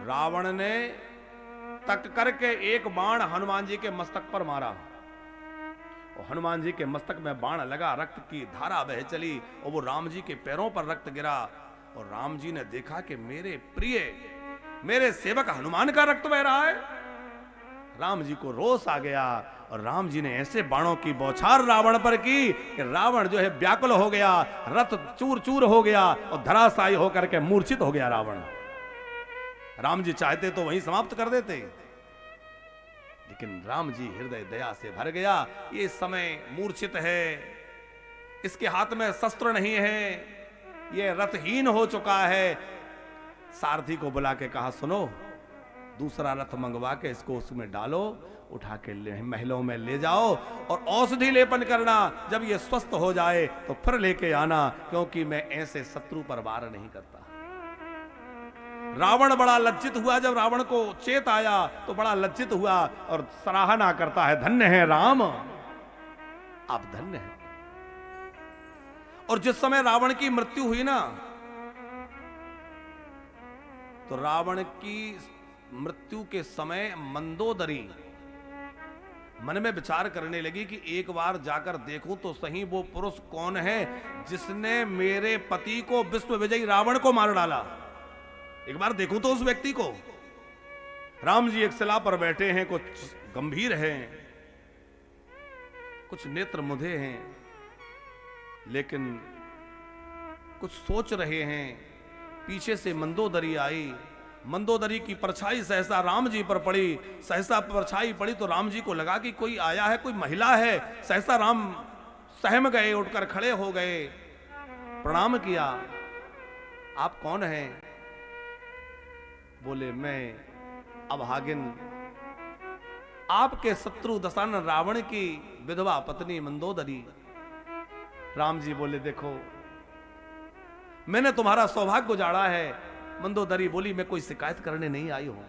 रावण ने तक करके एक बाण हनुमान जी के मस्तक पर मारा, और हनुमान जी के मस्तक में बाण लगा, रक्त की धारा बह चली, और वो राम जी के पैरों पर रक्त गिरा। और राम जी ने देखा कि मेरे प्रिय, मेरे सेवक हनुमान का रक्त बह रहा है। राम जी को रोष आ गया, और राम जी ने ऐसे बाणों की बौछार रावण पर की कि रावण जो है व्याकुल हो गया, रथ चूर चूर हो गया, और धराशायी होकर के मूर्छित हो गया रावण। राम जी चाहते तो वहीं समाप्त कर देते, लेकिन राम जी हृदय दया से भर गया। ये इस समय मूर्छित है, इसके हाथ में शस्त्र नहीं है, ये रथहीन हो चुका है। सारथी को बुला के कहा, सुनो, दूसरा रथ मंगवा के इसको उसमें डालो, उठा के महलों में ले जाओ और औषधि लेपन करना। जब ये स्वस्थ हो जाए तो फिर लेके आना, क्योंकि मैं ऐसे शत्रु पर वार नहीं करता। रावण बड़ा लज्जित हुआ। जब रावण को चेत आया तो बड़ा लज्जित हुआ और सराहना करता है, धन्य है राम, आप धन्य हैं। और जिस समय रावण की मृत्यु हुई ना, तो रावण की मृत्यु के समय मंदोदरी मन में विचार करने लगी कि एक बार जाकर देखूं तो सही वो पुरुष कौन है जिसने मेरे पति को विश्व विजयी रावण को मार डाला। एक बार देखूं तो उस व्यक्ति को। राम जी एक शिला पर बैठे हैं, कुछ गंभीर हैं, कुछ नेत्र मुधे हैं, लेकिन कुछ सोच रहे हैं। पीछे से मंदोदरी आई। मंदोदरी की परछाई सहसा राम जी पर पड़ी। सहसा परछाई पड़ी तो राम जी को लगा कि कोई आया है, कोई महिला है। सहसा राम सहम गए, उठकर खड़े हो गए, प्रणाम किया। आप कौन हैं? बोले, मैं अभागिन, आपके शत्रु दशानन रावण की विधवा पत्नी मंदोदरी। राम जी बोले, देखो, मैंने तुम्हारा सौभाग्य उजाड़ा है। मंदोदरी बोली, मैं कोई शिकायत करने नहीं आई हूं,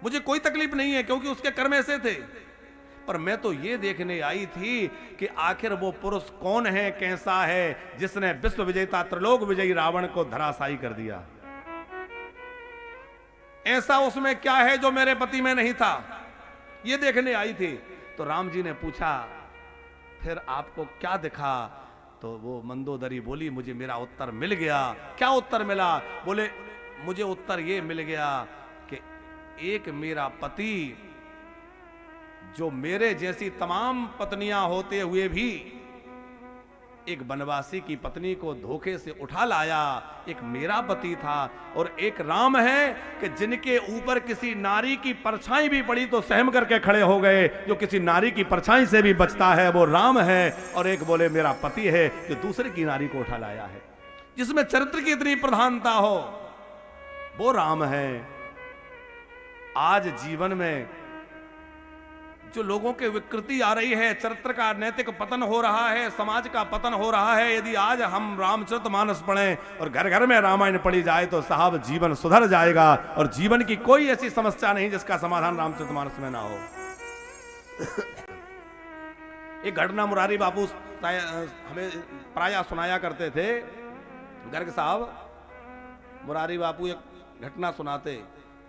मुझे कोई तकलीफ नहीं है, क्योंकि उसके कर्म ऐसे थे। पर मैं तो ये देखने आई थी कि आखिर वो पुरुष कौन है, कैसा है, जिसने विश्व विजेता त्रिलोक विजयी रावण को धराशायी कर दिया। ऐसा उसमें क्या है जो मेरे पति में नहीं था, ये देखने आई थी। तो राम जी ने पूछा, फिर आपको क्या दिखा? तो वो मंदोदरी बोली, मुझे मेरा उत्तर मिल गया। क्या उत्तर मिला? बोले, मुझे उत्तर ये मिल गया कि एक मेरा पति, जो मेरे जैसी तमाम पत्नियां होते हुए भी एक वनवासी की पत्नी को धोखे से उठा लाया, एक मेरा पति था। और एक राम है कि जिनके ऊपर किसी नारी की परछाई भी पड़ी तो सहम करके खड़े हो गए। जो किसी नारी की परछाई से भी बचता है वो राम है। और एक बोले मेरा पति है जो दूसरे की नारी को उठा लाया है, जिसमें चरित्र की इतनी प्रधानता हो, वो राम है। आज जीवन में जो लोगों के विकृति आ रही है, चरित्र का नैतिक पतन हो रहा है, समाज का पतन हो रहा है, यदि आज हम रामचरितमानस पढ़ें और घर घर में रामायण पढ़ी जाए तो साहब जीवन सुधर जाएगा। और जीवन की कोई ऐसी समस्या नहीं जिसका समाधान रामचरितमानस में ना हो। एक घटना मुरारी बापू हमें प्रायः सुनाया करते थे। गर्ग साहब मुरारी बापू एक घटना सुनाते।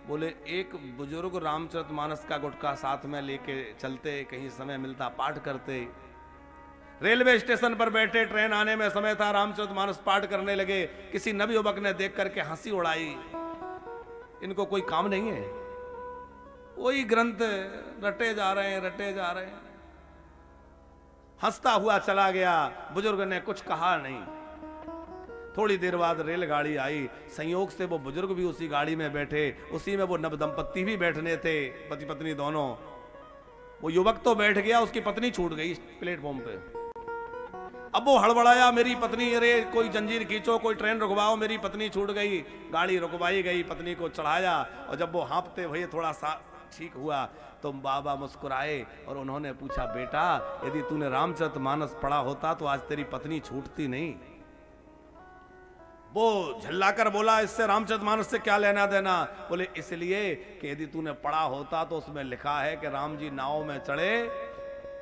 बोले, एक बुजुर्ग रामचरितमानस का गुटका साथ में लेके चलते, कहीं समय मिलता पाठ करते। रेलवे स्टेशन पर बैठे, ट्रेन आने में समय था, रामचरितमानस पाठ करने लगे। किसी नवयुवक ने देख करके हंसी उड़ाई। इनको कोई काम नहीं है, वही ग्रंथ रटे जा रहे हैं, रटे जा रहे हैं। हंसता हुआ चला गया। बुजुर्ग ने कुछ कहा नहीं। थोड़ी देर बाद रेलगाड़ी आई। संयोग से वो बुजुर्ग भी उसी गाड़ी में बैठे, उसी में वो नव दंपत्ति भी बैठने थे, पति पत्नी दोनों। वो युवक तो बैठ गया, उसकी पत्नी छूट गई प्लेटफॉर्म पे। अब वो हड़बड़ाया, मेरी पत्नी, अरे कोई जंजीर खींचो, कोई ट्रेन रुकवाओ, मेरी पत्नी छूट गई। गाड़ी रुकवाई गई, पत्नी को चढ़ाया, और जब वो हाँफते हुए थोड़ा सा ठीक हुआ तो बाबा मुस्कुराए और उन्होंने पूछा, बेटा, यदि तूने रामचरितमानस पढ़ा होता तो आज तेरी पत्नी छूटती नहीं। वो झल्लाकर बोला, इससे रामचरितमानस से क्या लेना देना? बोले, इसलिए कि यदि तूने पढ़ा होता तो उसमें लिखा है कि राम जी नाव में चढ़े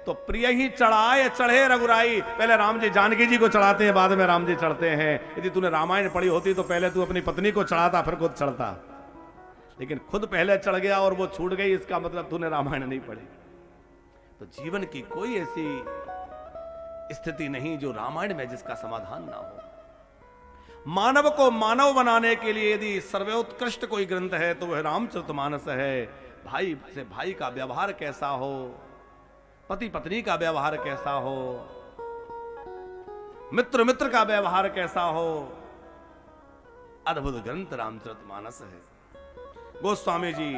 तो प्रिय ही चढ़ाए, चढ़े रघुराई। पहले राम जी जानकी जी को चढ़ाते हैं, बाद में राम जी चढ़ते हैं। यदि तूने रामायण पढ़ी होती तो पहले तू अपनी पत्नी को चढ़ाता, फिर खुद चढ़ता। लेकिन खुद पहले चढ़ गया और वो छूट गई, इसका मतलब तूने रामायण नहीं पढ़ी। तो जीवन की कोई ऐसी स्थिति नहीं जो रामायण में जिसका समाधान ना हो। मानव को मानव बनाने के लिए यदि सर्वोत्कृष्ट कोई ग्रंथ है तो वह रामचरितमानस है। भाई से भाई का व्यवहार कैसा हो, पति पत्नी का व्यवहार कैसा हो, मित्र मित्र का व्यवहार कैसा हो, अद्भुत ग्रंथ रामचरितमानस है। गोस्वामी जी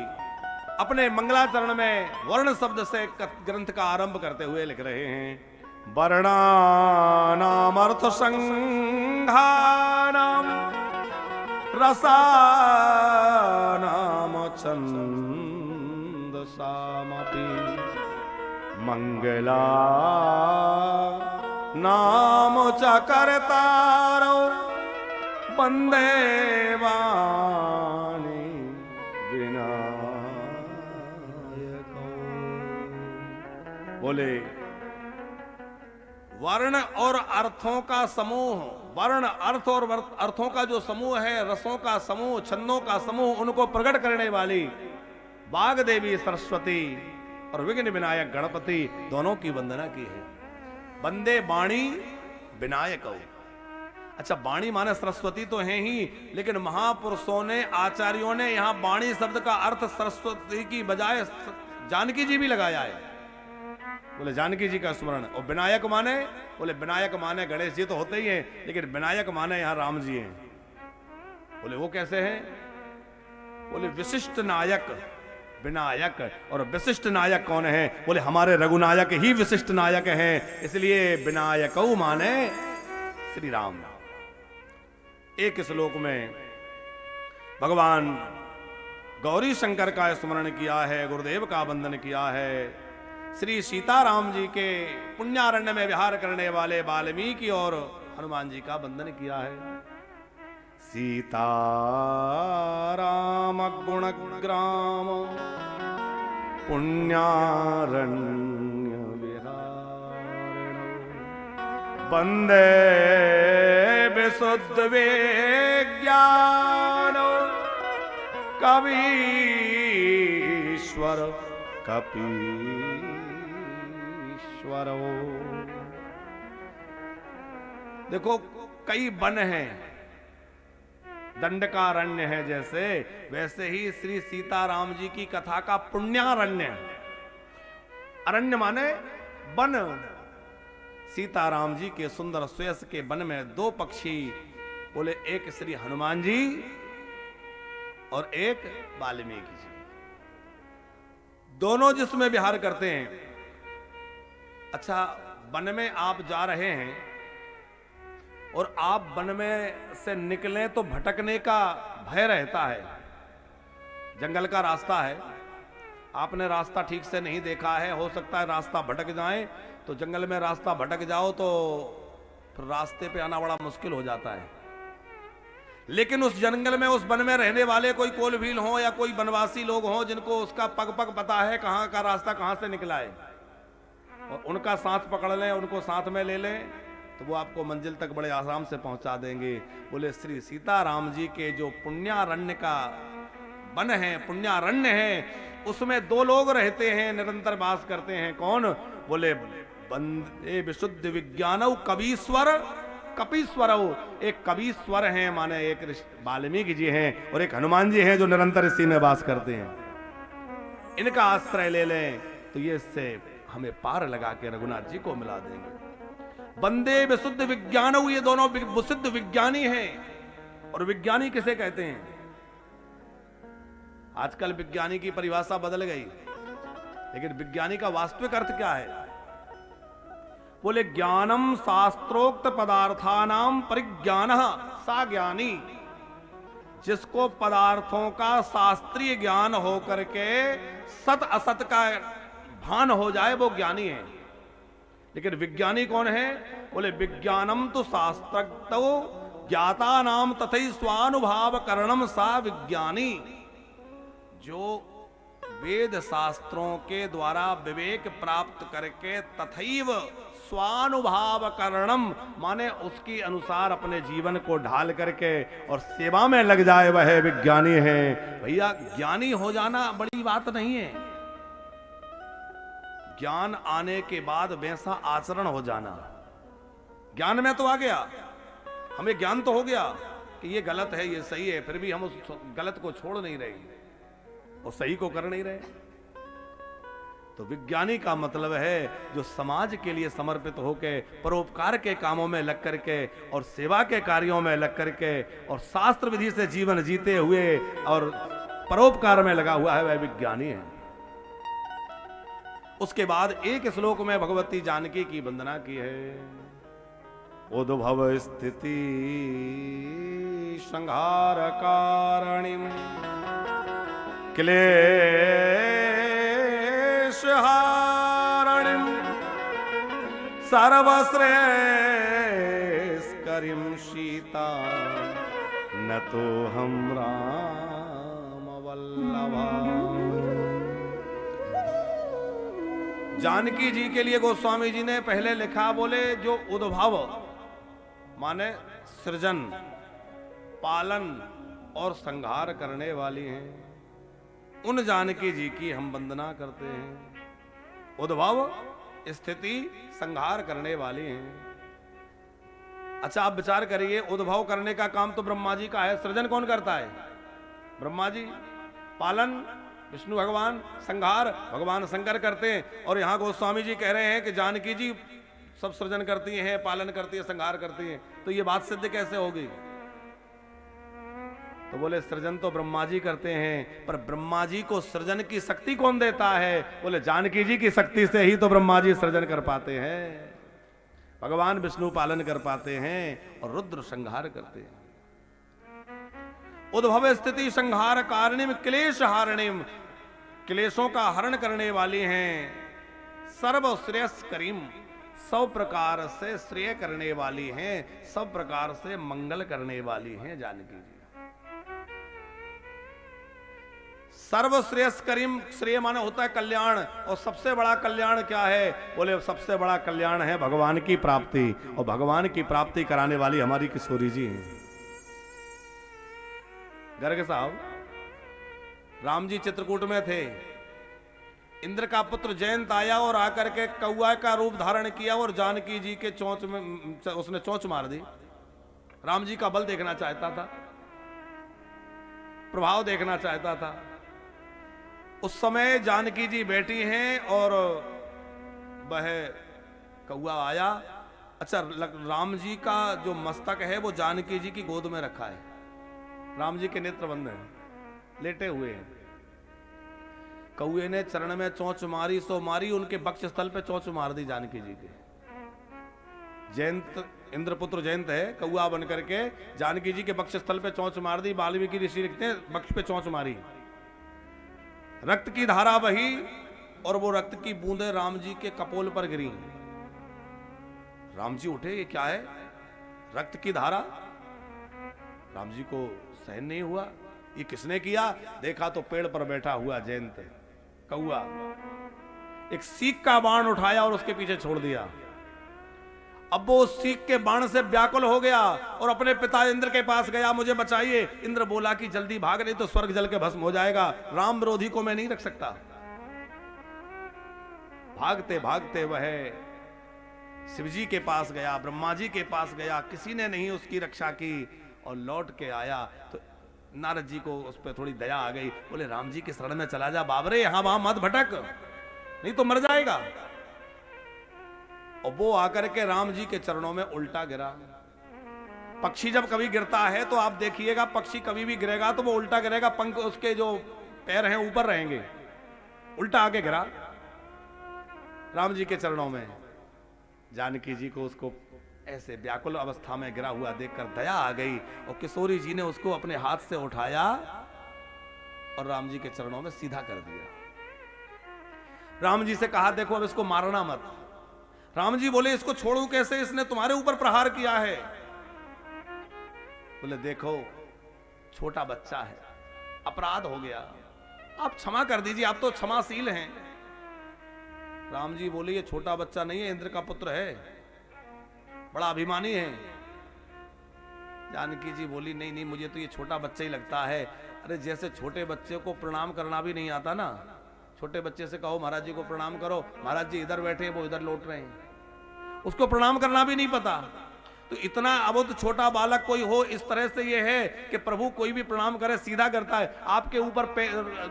अपने मंगलाचरण में वर्ण शब्द से ग्रंथ का आरंभ करते हुए लिख रहे हैं, वर्णानाम अर्थ संघानाम रसानाम छंदसामपि मंगला नाम च कर्तारो वंदे वाणी विनायको। बोले वर्ण और अर्थों का समूह, वर्ण अर्थ और अर्थों का जो समूह है, रसों का समूह, छंदों का समूह, उनको प्रकट करने वाली वाग देवी सरस्वती और विघ्न विनायक गणपति दोनों की वंदना की है। वंदे वाणी विनायक। अच्छा, वाणी माने सरस्वती तो है ही, लेकिन महापुरुषों ने, आचार्यों ने यहां वाणी शब्द का अर्थ सरस्वती की बजाय जानकी जी भी लगाया है। बोले जानकी जी का स्मरण। और विनायक माने, बोले विनायक माने गणेश जी तो होते ही हैं, लेकिन विनायक माने यहां राम जी हैं। बोले वो कैसे हैं? बोले विशिष्ट नायक विनायक। और विशिष्ट नायक कौन है? बोले हमारे रघुनायक ही विशिष्ट नायक हैं, इसलिए विनायक माने श्री राम। एक श्लोक में भगवान गौरी शंकर का स्मरण किया है, गुरुदेव का वंदन किया है, श्री सीताराम जी के पुण्यारण्य में विहार करने वाले वाल्मीकि और हनुमान जी का वंदन किया है। सीताराम गुणग्राम पुण्यारण्य विहारिण वंदे विशुद्ध विज्ञान कवीश्वर कपीश्वर। देखो कई वन हैं, दंडकारण्य है जैसे, वैसे ही श्री सीताराम जी की कथा का पुण्यारण्य। अरण्य माने वन। सीताराम जी के सुंदर सुयस के वन में दो पक्षी, बोले एक श्री हनुमान जी और एक वाल्मीकि जी, दोनों जिसमें विहार करते हैं। अच्छा, वन में आप जा रहे हैं और आप वन में से निकलें तो भटकने का भय रहता है। जंगल का रास्ता है, आपने रास्ता ठीक से नहीं देखा है, हो सकता है रास्ता भटक जाए, तो जंगल में रास्ता भटक जाओ तो फिर रास्ते पे आना बड़ा मुश्किल हो जाता है। लेकिन उस जंगल में, उस वन में रहने वाले कोई कोलभील हो या कोई वनवासी लोग हों जिनको उसका पग पग पता है कहाँ का रास्ता कहाँ से निकला है, और उनका साथ पकड़ लें, उनको साथ में ले लें, तो वो आपको मंजिल तक बड़े आराम से पहुंचा देंगे। बोले श्री सीताराम जी के जो पुण्यारण्य का वन है, पुण्यारण्य है, उसमें दो लोग रहते हैं, निरंतर वास करते हैं। कौन? बोले वंदे विशुद्ध विज्ञानौ कवीश्वर कपीश्वर। एक कवीश्वर हैं माने एक वाल्मीकि जी हैं, और एक हनुमान जी हैं जो निरंतर इसी में वास करते हैं। इनका आश्रय ले लें तो ये इससे हमें पार लगा के रघुनाथ जी को मिला देंगे। वंदे विशुद्ध विज्ञान, ये दोनों विशुद्ध विज्ञानी हैं। और विज्ञानी किसे कहते हैं? आजकल विज्ञानी की परिभाषा बदल गई, लेकिन विज्ञानी का वास्तविक अर्थ क्या है? बोले ज्ञानम शास्त्रोक्त पदार्थानाम परिज्ञान सा ज्ञानी। जिसको पदार्थों का शास्त्रीय ज्ञान हो करके सत असत का भान हो जाए वो ज्ञानी है। लेकिन विज्ञानी कौन है? बोले विज्ञानम तो शास्त्रज्ञ ज्ञाता नाम तथा स्वानुभाव करणम सा विज्ञानी। जो वेद शास्त्रों के द्वारा विवेक प्राप्त करके तथैव स्वानुभाव करणम माने उसकी अनुसार अपने जीवन को ढाल करके और सेवा में लग जाए, वह विज्ञानी है। भैया ज्ञानी हो जाना बड़ी बात नहीं है, ज्ञान आने के बाद वैसा आचरण हो जाना। ज्ञान में तो आ गया, हमें ज्ञान तो हो गया कि ये गलत है ये सही है, फिर भी हम उस गलत को छोड़ नहीं रहे और सही को कर नहीं रहे। तो विज्ञानी का मतलब है जो समाज के लिए समर्पित होकर परोपकार के कामों में लग करके और सेवा के कार्यों में लग करके और शास्त्र विधि से जीवन जीते हुए और परोपकार में लगा हुआ है वह विज्ञानी है। उसके बाद एक श्लोक में भगवती जानकी की वंदना की है। उद्भव स्थिति संहार कारणिम क्लेश हारणिम सर्वश्रेष्करिम सीता न तो हम राम वल्लभा। जानकी जी के लिए गोस्वामी जी ने पहले लिखा, बोले जो उद्भव माने सृजन, पालन और संहार करने वाली हैं, उन जानकी जी की हम वंदना करते हैं। उद्भव स्थिति संहार करने वाली हैं। अच्छा, आप विचार करिए, उद्भव करने का काम तो ब्रह्मा जी का है, सृजन कौन करता है? ब्रह्मा जी। पालन विष्णु भगवान, संहार भगवान शंकर करते हैं। और यहां गोस्वामी जी कह रहे हैं कि जानकी जी सब सृजन करती हैं, पालन करती है, संहार करती हैं, तो ये बात सिद्ध कैसे होगी? तो बोले सृजन तो ब्रह्मा जी करते हैं, पर ब्रह्मा जी को सृजन की शक्ति कौन देता है? बोले जानकी जी की शक्ति से ही तो ब्रह्मा जी सृजन कर पाते हैं, भगवान विष्णु पालन कर पाते हैं और रुद्र संहार करते हैं। उद्भव स्थिति संहार कारणिम क्लेश हारणिम, क्लेशों का हरण करने वाली हैं। सर्व श्रेयस्करीम, सब प्रकार से श्रेय करने वाली हैं, सब प्रकार से मंगल करने वाली हैं जानकी जी। सर्वश्रेयस्करीम, श्रेय माने होता है कल्याण, और सबसे बड़ा कल्याण क्या है? बोले सबसे बड़ा कल्याण है भगवान की प्राप्ति, और भगवान की प्राप्ति कराने वाली हमारी किशोरी जी हैं। गर्ग साहब, राम जी चित्रकूट में थे, इंद्र का पुत्र जयंत आया और आकर के कौआ का रूप धारण किया और जानकी जी के चोंच में उसने चोंच मार दी। राम जी का बल देखना चाहता था, प्रभाव देखना चाहता था। उस समय जानकी जी बैठी हैं और वह कौआ आया। अच्छा, राम जी का जो मस्तक है वो जानकी जी की गोद में रखा है, राम जी के नेत्र बंद हैं, लेटे हुए हैं। कौए ने चरण में चोंच मारी सो मारी, उनके वक्ष स्थल पे चोंच मार दी जानकी जी के। जयंत, इंद्रपुत्र जयंत है, कौआ बन करके जानकी जी के वक्ष स्थल पे चोंच मार दी। वाल्मीकि ऋषि लिखते हैं वक्ष पे चोंच मारी, रक्त की धारा बही और वो रक्त की बूंदें राम जी के कपोल पर गिरी। राम जी उठे, ये क्या है? रक्त की धारा। राम जी को सहन नहीं हुआ, ये किसने किया? देखा तो पेड़ पर बैठा हुआ जयंत कौआ, एक सीख का बाण उठाया और उसके पीछे छोड़ दिया। अब वो उस सीख के बाण से व्याकुल हो गया और अपने पिता इंद्र के पास गया, मुझे बचाइए। इंद्र बोला कि जल्दी भाग, नहीं तो स्वर्ग जल के भस्म हो जाएगा, राम विरोधी को मैं नहीं रख सकता। भागते भागते वह शिवजी के पास गया, ब्रह्मा जी के पास गया, किसी ने नहीं उसकी रक्षा की और लौट के आया तो नारद जी को उस पर थोड़ी दया आ गई। बोले राम जी के शरण में चला जा बाबरे, यहां वहां मत भटक, नहीं तो मर जाएगा। और वो आकर के राम जी के चरणों में उल्टा गिरा। पक्षी जब कभी गिरता है तो आप देखिएगा, पक्षी कभी भी गिरेगा तो वो उल्टा गिरेगा, पंख उसके जो पैर हैं ऊपर रहेंगे, उल्टा आके गिरा राम जी के चरणों में। जानकी जी को उसको ऐसे व्याकुल अवस्था में गिरा हुआ देखकर दया आ गई और किशोरी जी ने उसको अपने हाथ से उठाया और राम जी के चरणों में सीधा कर दिया। राम जी से कहा देखो अब इसको मारना मत। राम जी बोले इसको छोड़ूं कैसे, इसने तुम्हारे ऊपर प्रहार किया है। बोले देखो छोटा बच्चा है, अपराध हो गया, आप क्षमा कर दीजिए, आप तो क्षमाशील हैं। राम जी बोले ये छोटा बच्चा नहीं है, इंद्र का पुत्र है, बड़ा अभिमानी है। जानकी जी बोली नहीं नहीं, मुझे तो ये छोटा बच्चा ही लगता है। अरे जैसे छोटे बच्चे को प्रणाम करना भी नहीं आता ना, छोटे बच्चे से कहो महाराज जी को प्रणाम करो, महाराज जी इधर बैठे हैं वो इधर लौट रहे हैं, उसको प्रणाम करना भी नहीं पता। तो इतना अबुद्ध छोटा बालक कोई हो, इस तरह से ये है कि प्रभु कोई भी प्रणाम करे सीधा करता है। आपके ऊपर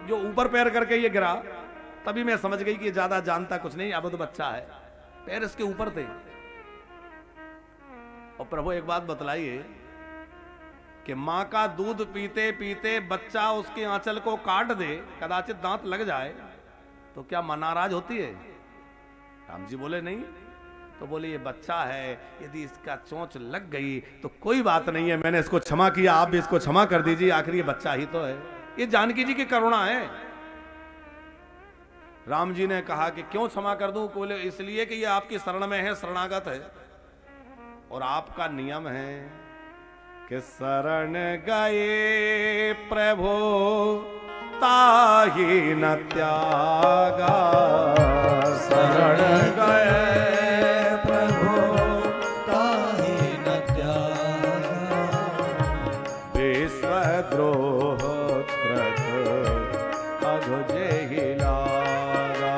जो ऊपर पैर करके ये गिरा, तभी मैं समझ गई कि ज्यादा जानता कुछ नहीं, अबुद्ध बच्चा है, पैर इसके ऊपर थे। और प्रभु एक बात बतलाइए, कि माँ का दूध पीते पीते बच्चा उसके आंचल को काट दे, कदाचित दांत लग जाए, तो क्या मां नाराज होती है? राम जी बोले नहीं। तो बोले ये बच्चा है, यदि इसका चोंच लग गई तो कोई बात नहीं है, मैंने इसको क्षमा किया, आप भी इसको क्षमा कर दीजिए, आखिर ये बच्चा ही तो है। ये जानकी जी की करुणा है। राम जी ने कहा कि क्यों क्षमा कर दूं? बोले इसलिए कि ये आपकी शरण में है, शरणागत है, और आपका नियम है कि शरण गए प्रभु ताहि न त्यागा। शरण गए प्रभु ताहि न त्यागा। विश्वद्रोह कृत अघुजेहि लागा।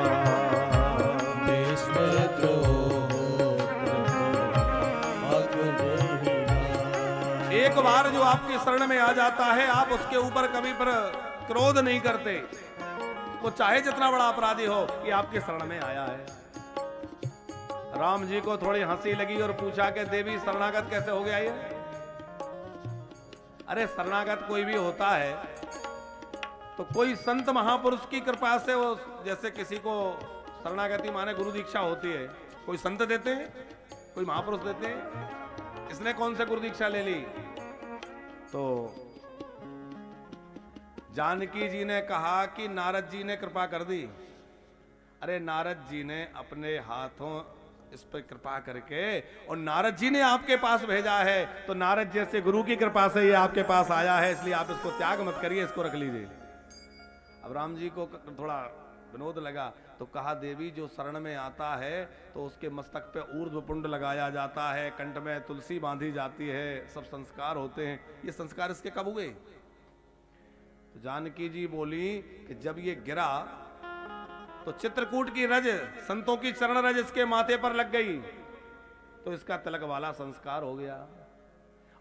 विश्वद्रोह अघुजेहि लागा। एक बार जो आपकी शरण में आ जाता है, आप उसके ऊपर कभी पर क्रोध नहीं करते, वो चाहे जितना बड़ा अपराधी हो, ये आपकी शरण में आया है। राम जी को थोड़ी हंसी लगी और पूछा कि देवी शरणागत कैसे हो गया ये? अरे शरणागत कोई भी होता है तो कोई संत महापुरुष की कृपा से, वो जैसे किसी को शरणागति माने गुरु दीक्षा होती है, कोई संत देते हैं, कोई महापुरुष देते हैं। इसने कौन से गुरु दीक्षा ले ली? तो जानकी जी ने कहा कि नारद जी ने कृपा कर दी। अरे नारद जी ने अपने हाथों इस पर कृपा करके, और नारद जी ने आपके पास भेजा है, तो नारद जैसे गुरु की कृपा से ये आपके पास आया है, इसलिए आप इसको त्याग मत करिए, इसको रख लीजिए। अब राम जी को थोड़ा विनोद लगा, तो कहा देवी जो शरण में आता है तो उसके मस्तक पे ऊर्ध्व पुंड लगाया जाता है, कंठ में तुलसी बांधी जाती है, सब संस्कार होते हैं। ये संस्कार इसके कब हुए? तो जानकी जी बोली कि जब ये गिरा तो चित्रकूट की रज, संतों की चरण रज इसके माथे पर लग गई, तो इसका तिलक वाला संस्कार हो गया।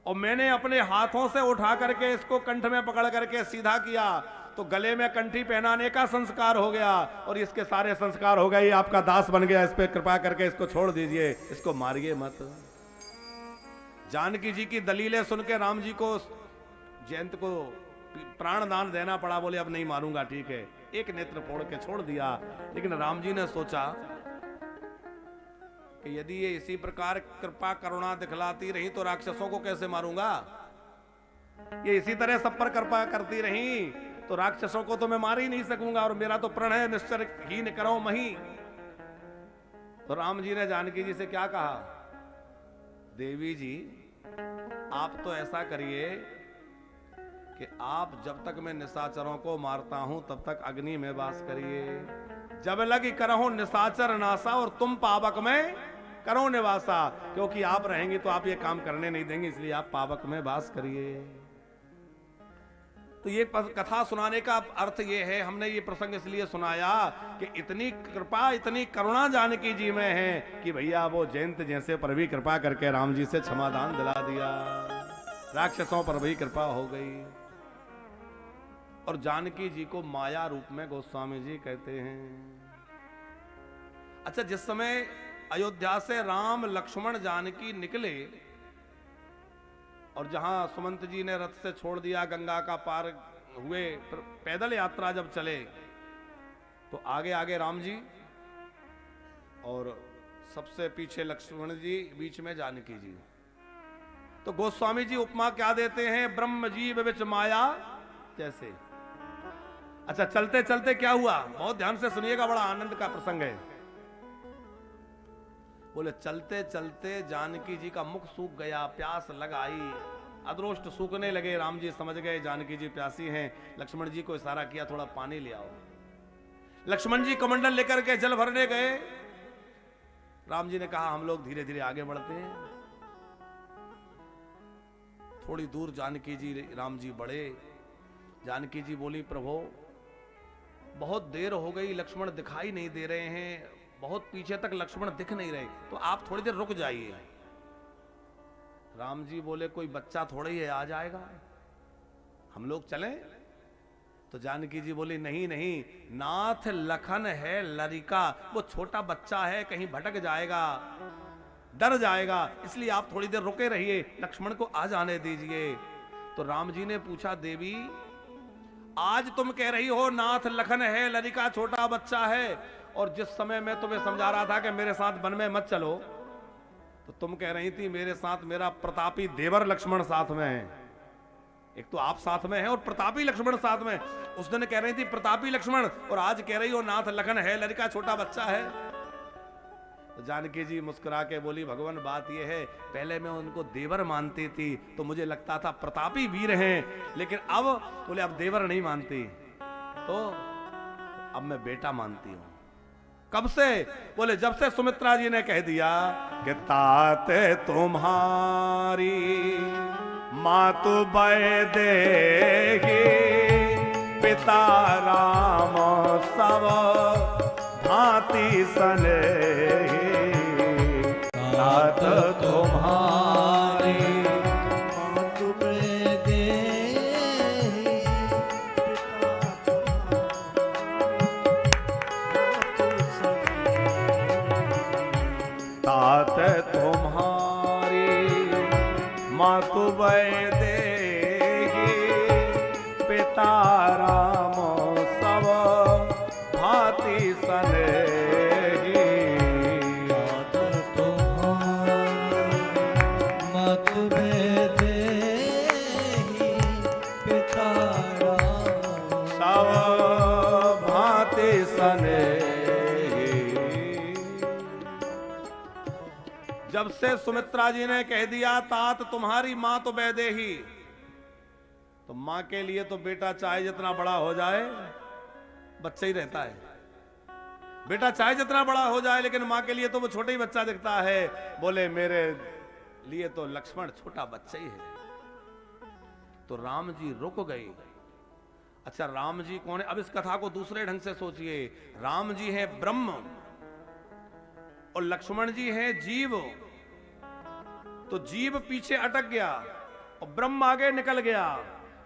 और मैंने अपने हाथों से उठा करके इसको कंठ में पकड़ करके सीधा किया, तो गले में कंठी पहनाने का संस्कार हो गया, और इसके सारे संस्कार हो गए। ये आपका दास बन गया, इस पे कृपा करके इसको छोड़ दीजिए, इसको मारिए मत। जानकी जी की दलीलें सुन के राम जी को, जयंत को प्राण दान देना पड़ा। बोले अब नहीं मारूंगा, ठीक है, एक नेत्र फोड़ के छोड़ दिया। लेकिन राम जी ने सोचा कि यदि ये इसी प्रकार कृपा करुणा दिखलाती रही तो राक्षसों को कैसे मारूंगा? ये इसी तरह सब पर कृपा करती रही तो राक्षसों को तो मैं मार ही नहीं सकूंगा, और मेरा तो प्रण है निश्चर हीन करो मही। तो राम जी ने जानकी जी से क्या कहा? देवी जी आप तो ऐसा करिए कि आप जब तक मैं निशाचरों को मारता हूं तब तक अग्नि में वास करिए, जब लगी करहूं निशाचर नासा और तुम पावक में करो निवासा। क्योंकि आप रहेंगे तो आप ये काम करने नहीं देंगे, इसलिए आप पावक में वास करिए। तो ये कथा सुनाने का अर्थ ये है, हमने ये प्रसंग इसलिए सुनाया कि इतनी कृपा इतनी करुणा जानकी जी में है कि भैया वो जयंत जैसे पर भी कृपा करके राम जी से क्षमादान दिला दिया, राक्षसों पर भी कृपा हो गई। और जानकी जी को माया रूप में गोस्वामी जी कहते हैं। अच्छा, जिस समय अयोध्या से राम लक्ष्मण जानकी निकले और जहां सुमंत जी ने रथ से छोड़ दिया, गंगा का पार हुए, पैदल यात्रा जब चले तो आगे आगे राम जी और सबसे पीछे लक्ष्मण जी, बीच में जानकी जी। तो गोस्वामी जी उपमा क्या देते हैं? ब्रह्म जीव विच माया जैसे। अच्छा, चलते चलते क्या हुआ? बहुत ध्यान से सुनिएगा, बड़ा आनंद का प्रसंग है। बोले चलते चलते जानकी जी का मुख सूख गया, प्यास लगाई, अदृष्ट सूखने लगे। राम जी समझ गए जानकी जी प्यासी हैं, लक्ष्मण जी को इशारा किया थोड़ा पानी ले आओ। लक्ष्मण जी कमंडल लेकर के जल भरने गए। राम जी ने कहा हम लोग धीरे धीरे आगे बढ़ते हैं। थोड़ी दूर जानकी जी राम जी बढ़े। जानकी जी बोली प्रभु बहुत देर हो गई, लक्ष्मण दिखाई नहीं दे रहे हैं, बहुत पीछे तक लक्ष्मण दिख नहीं रहे, तो आप थोड़ी देर रुक जाइए। राम जी बोले कोई बच्चा थोड़ा ही है, आ जाएगा, हम लोग चलें? तो जानकी जी बोली नहीं नहीं, नाथ लखन है लरिका, वो छोटा बच्चा है, कहीं भटक जाएगा, डर जाएगा, इसलिए आप थोड़ी देर रुके रहिए, लक्ष्मण को आ जाने दीजिए। तो राम जी ने पूछा, देवी आज तुम कह रही हो नाथ लखन है, ललिका छोटा बच्चा है, और जिस समय मैं तुम्हें समझा रहा था कि मेरे साथ वन में मत चलो, तो तुम कह रही थी मेरे साथ मेरा प्रतापी देवर लक्ष्मण साथ में है। एक तो आप साथ में हैं और प्रतापी लक्ष्मण साथ में। उस दिन कह रही थी प्रतापी लक्ष्मण, और आज कह रही हो नाथ लखन है, ललिका छोटा बच्चा है। तो जानकी जी मुस्कुरा के बोली, भगवान बात यह है, पहले मैं उनको देवर मानती थी तो मुझे लगता था प्रतापी वीर हैं, लेकिन अब बोले अब देवर नहीं मानती, तो अब मैं बेटा मानती हूं। कब से? बोले जब से सुमित्रा जी ने कह दिया कि ताते तुम्हारी मातु बैदेही, पिता राम सब भांति सनेही, तात तुम्हारी मातु बैदेही, तात तुम्हारी मातु बैदेही, पिता राम सब भांति सनेही, तात तुम्हारी मातु बैदेही, पिता राम सब भांति सनेही। जब से सुमित्रा जी ने कह दिया तात तुम्हारी मां तो बैदेही, तो मां के लिए तो बेटा चाहे जितना बड़ा हो जाए बच्चा ही रहता है। बेटा चाहे जितना बड़ा हो जाए, लेकिन मां के लिए तो वो छोटा ही बच्चा दिखता है। बोले मेरे लिए तो लक्ष्मण छोटा बच्चा ही है। तो राम जी रुक गए। अच्छा, राम जी कौन है? अब इस कथा को दूसरे ढंग से सोचिए। राम जी है ब्रह्म और लक्ष्मण जी हैं जीव। तो जीव पीछे अटक गया और ब्रह्म आगे निकल गया।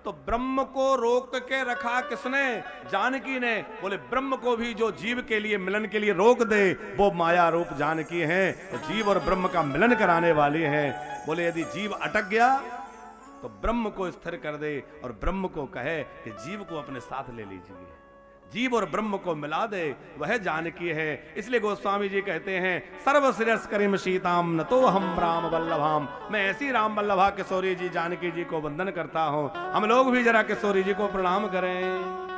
तो ब्रह्म को रोक के रखा किसने? जानकी ने। बोले ब्रह्म को भी जो जीव के लिए मिलन के लिए रोक दे, वो माया रूप जानकी है। तो जीव और ब्रह्म का मिलन कराने वाली है। बोले यदि जीव अटक गया तो ब्रह्म को स्थिर कर दे और ब्रह्म को कहे कि जीव को अपने साथ ले लीजिए। जीव और ब्रह्म को मिला दे, वह जानकी है। इसलिए गोस्वामी जी कहते हैं सर्वश्रेष्ठ करिम सीताम न तो हम राम वल्लभाम। मैं ऐसी राम वल्लभा किशोरी जी जानकी जी को वंदन करता हूं। हम लोग भी जरा किशोरी जी को प्रणाम करें।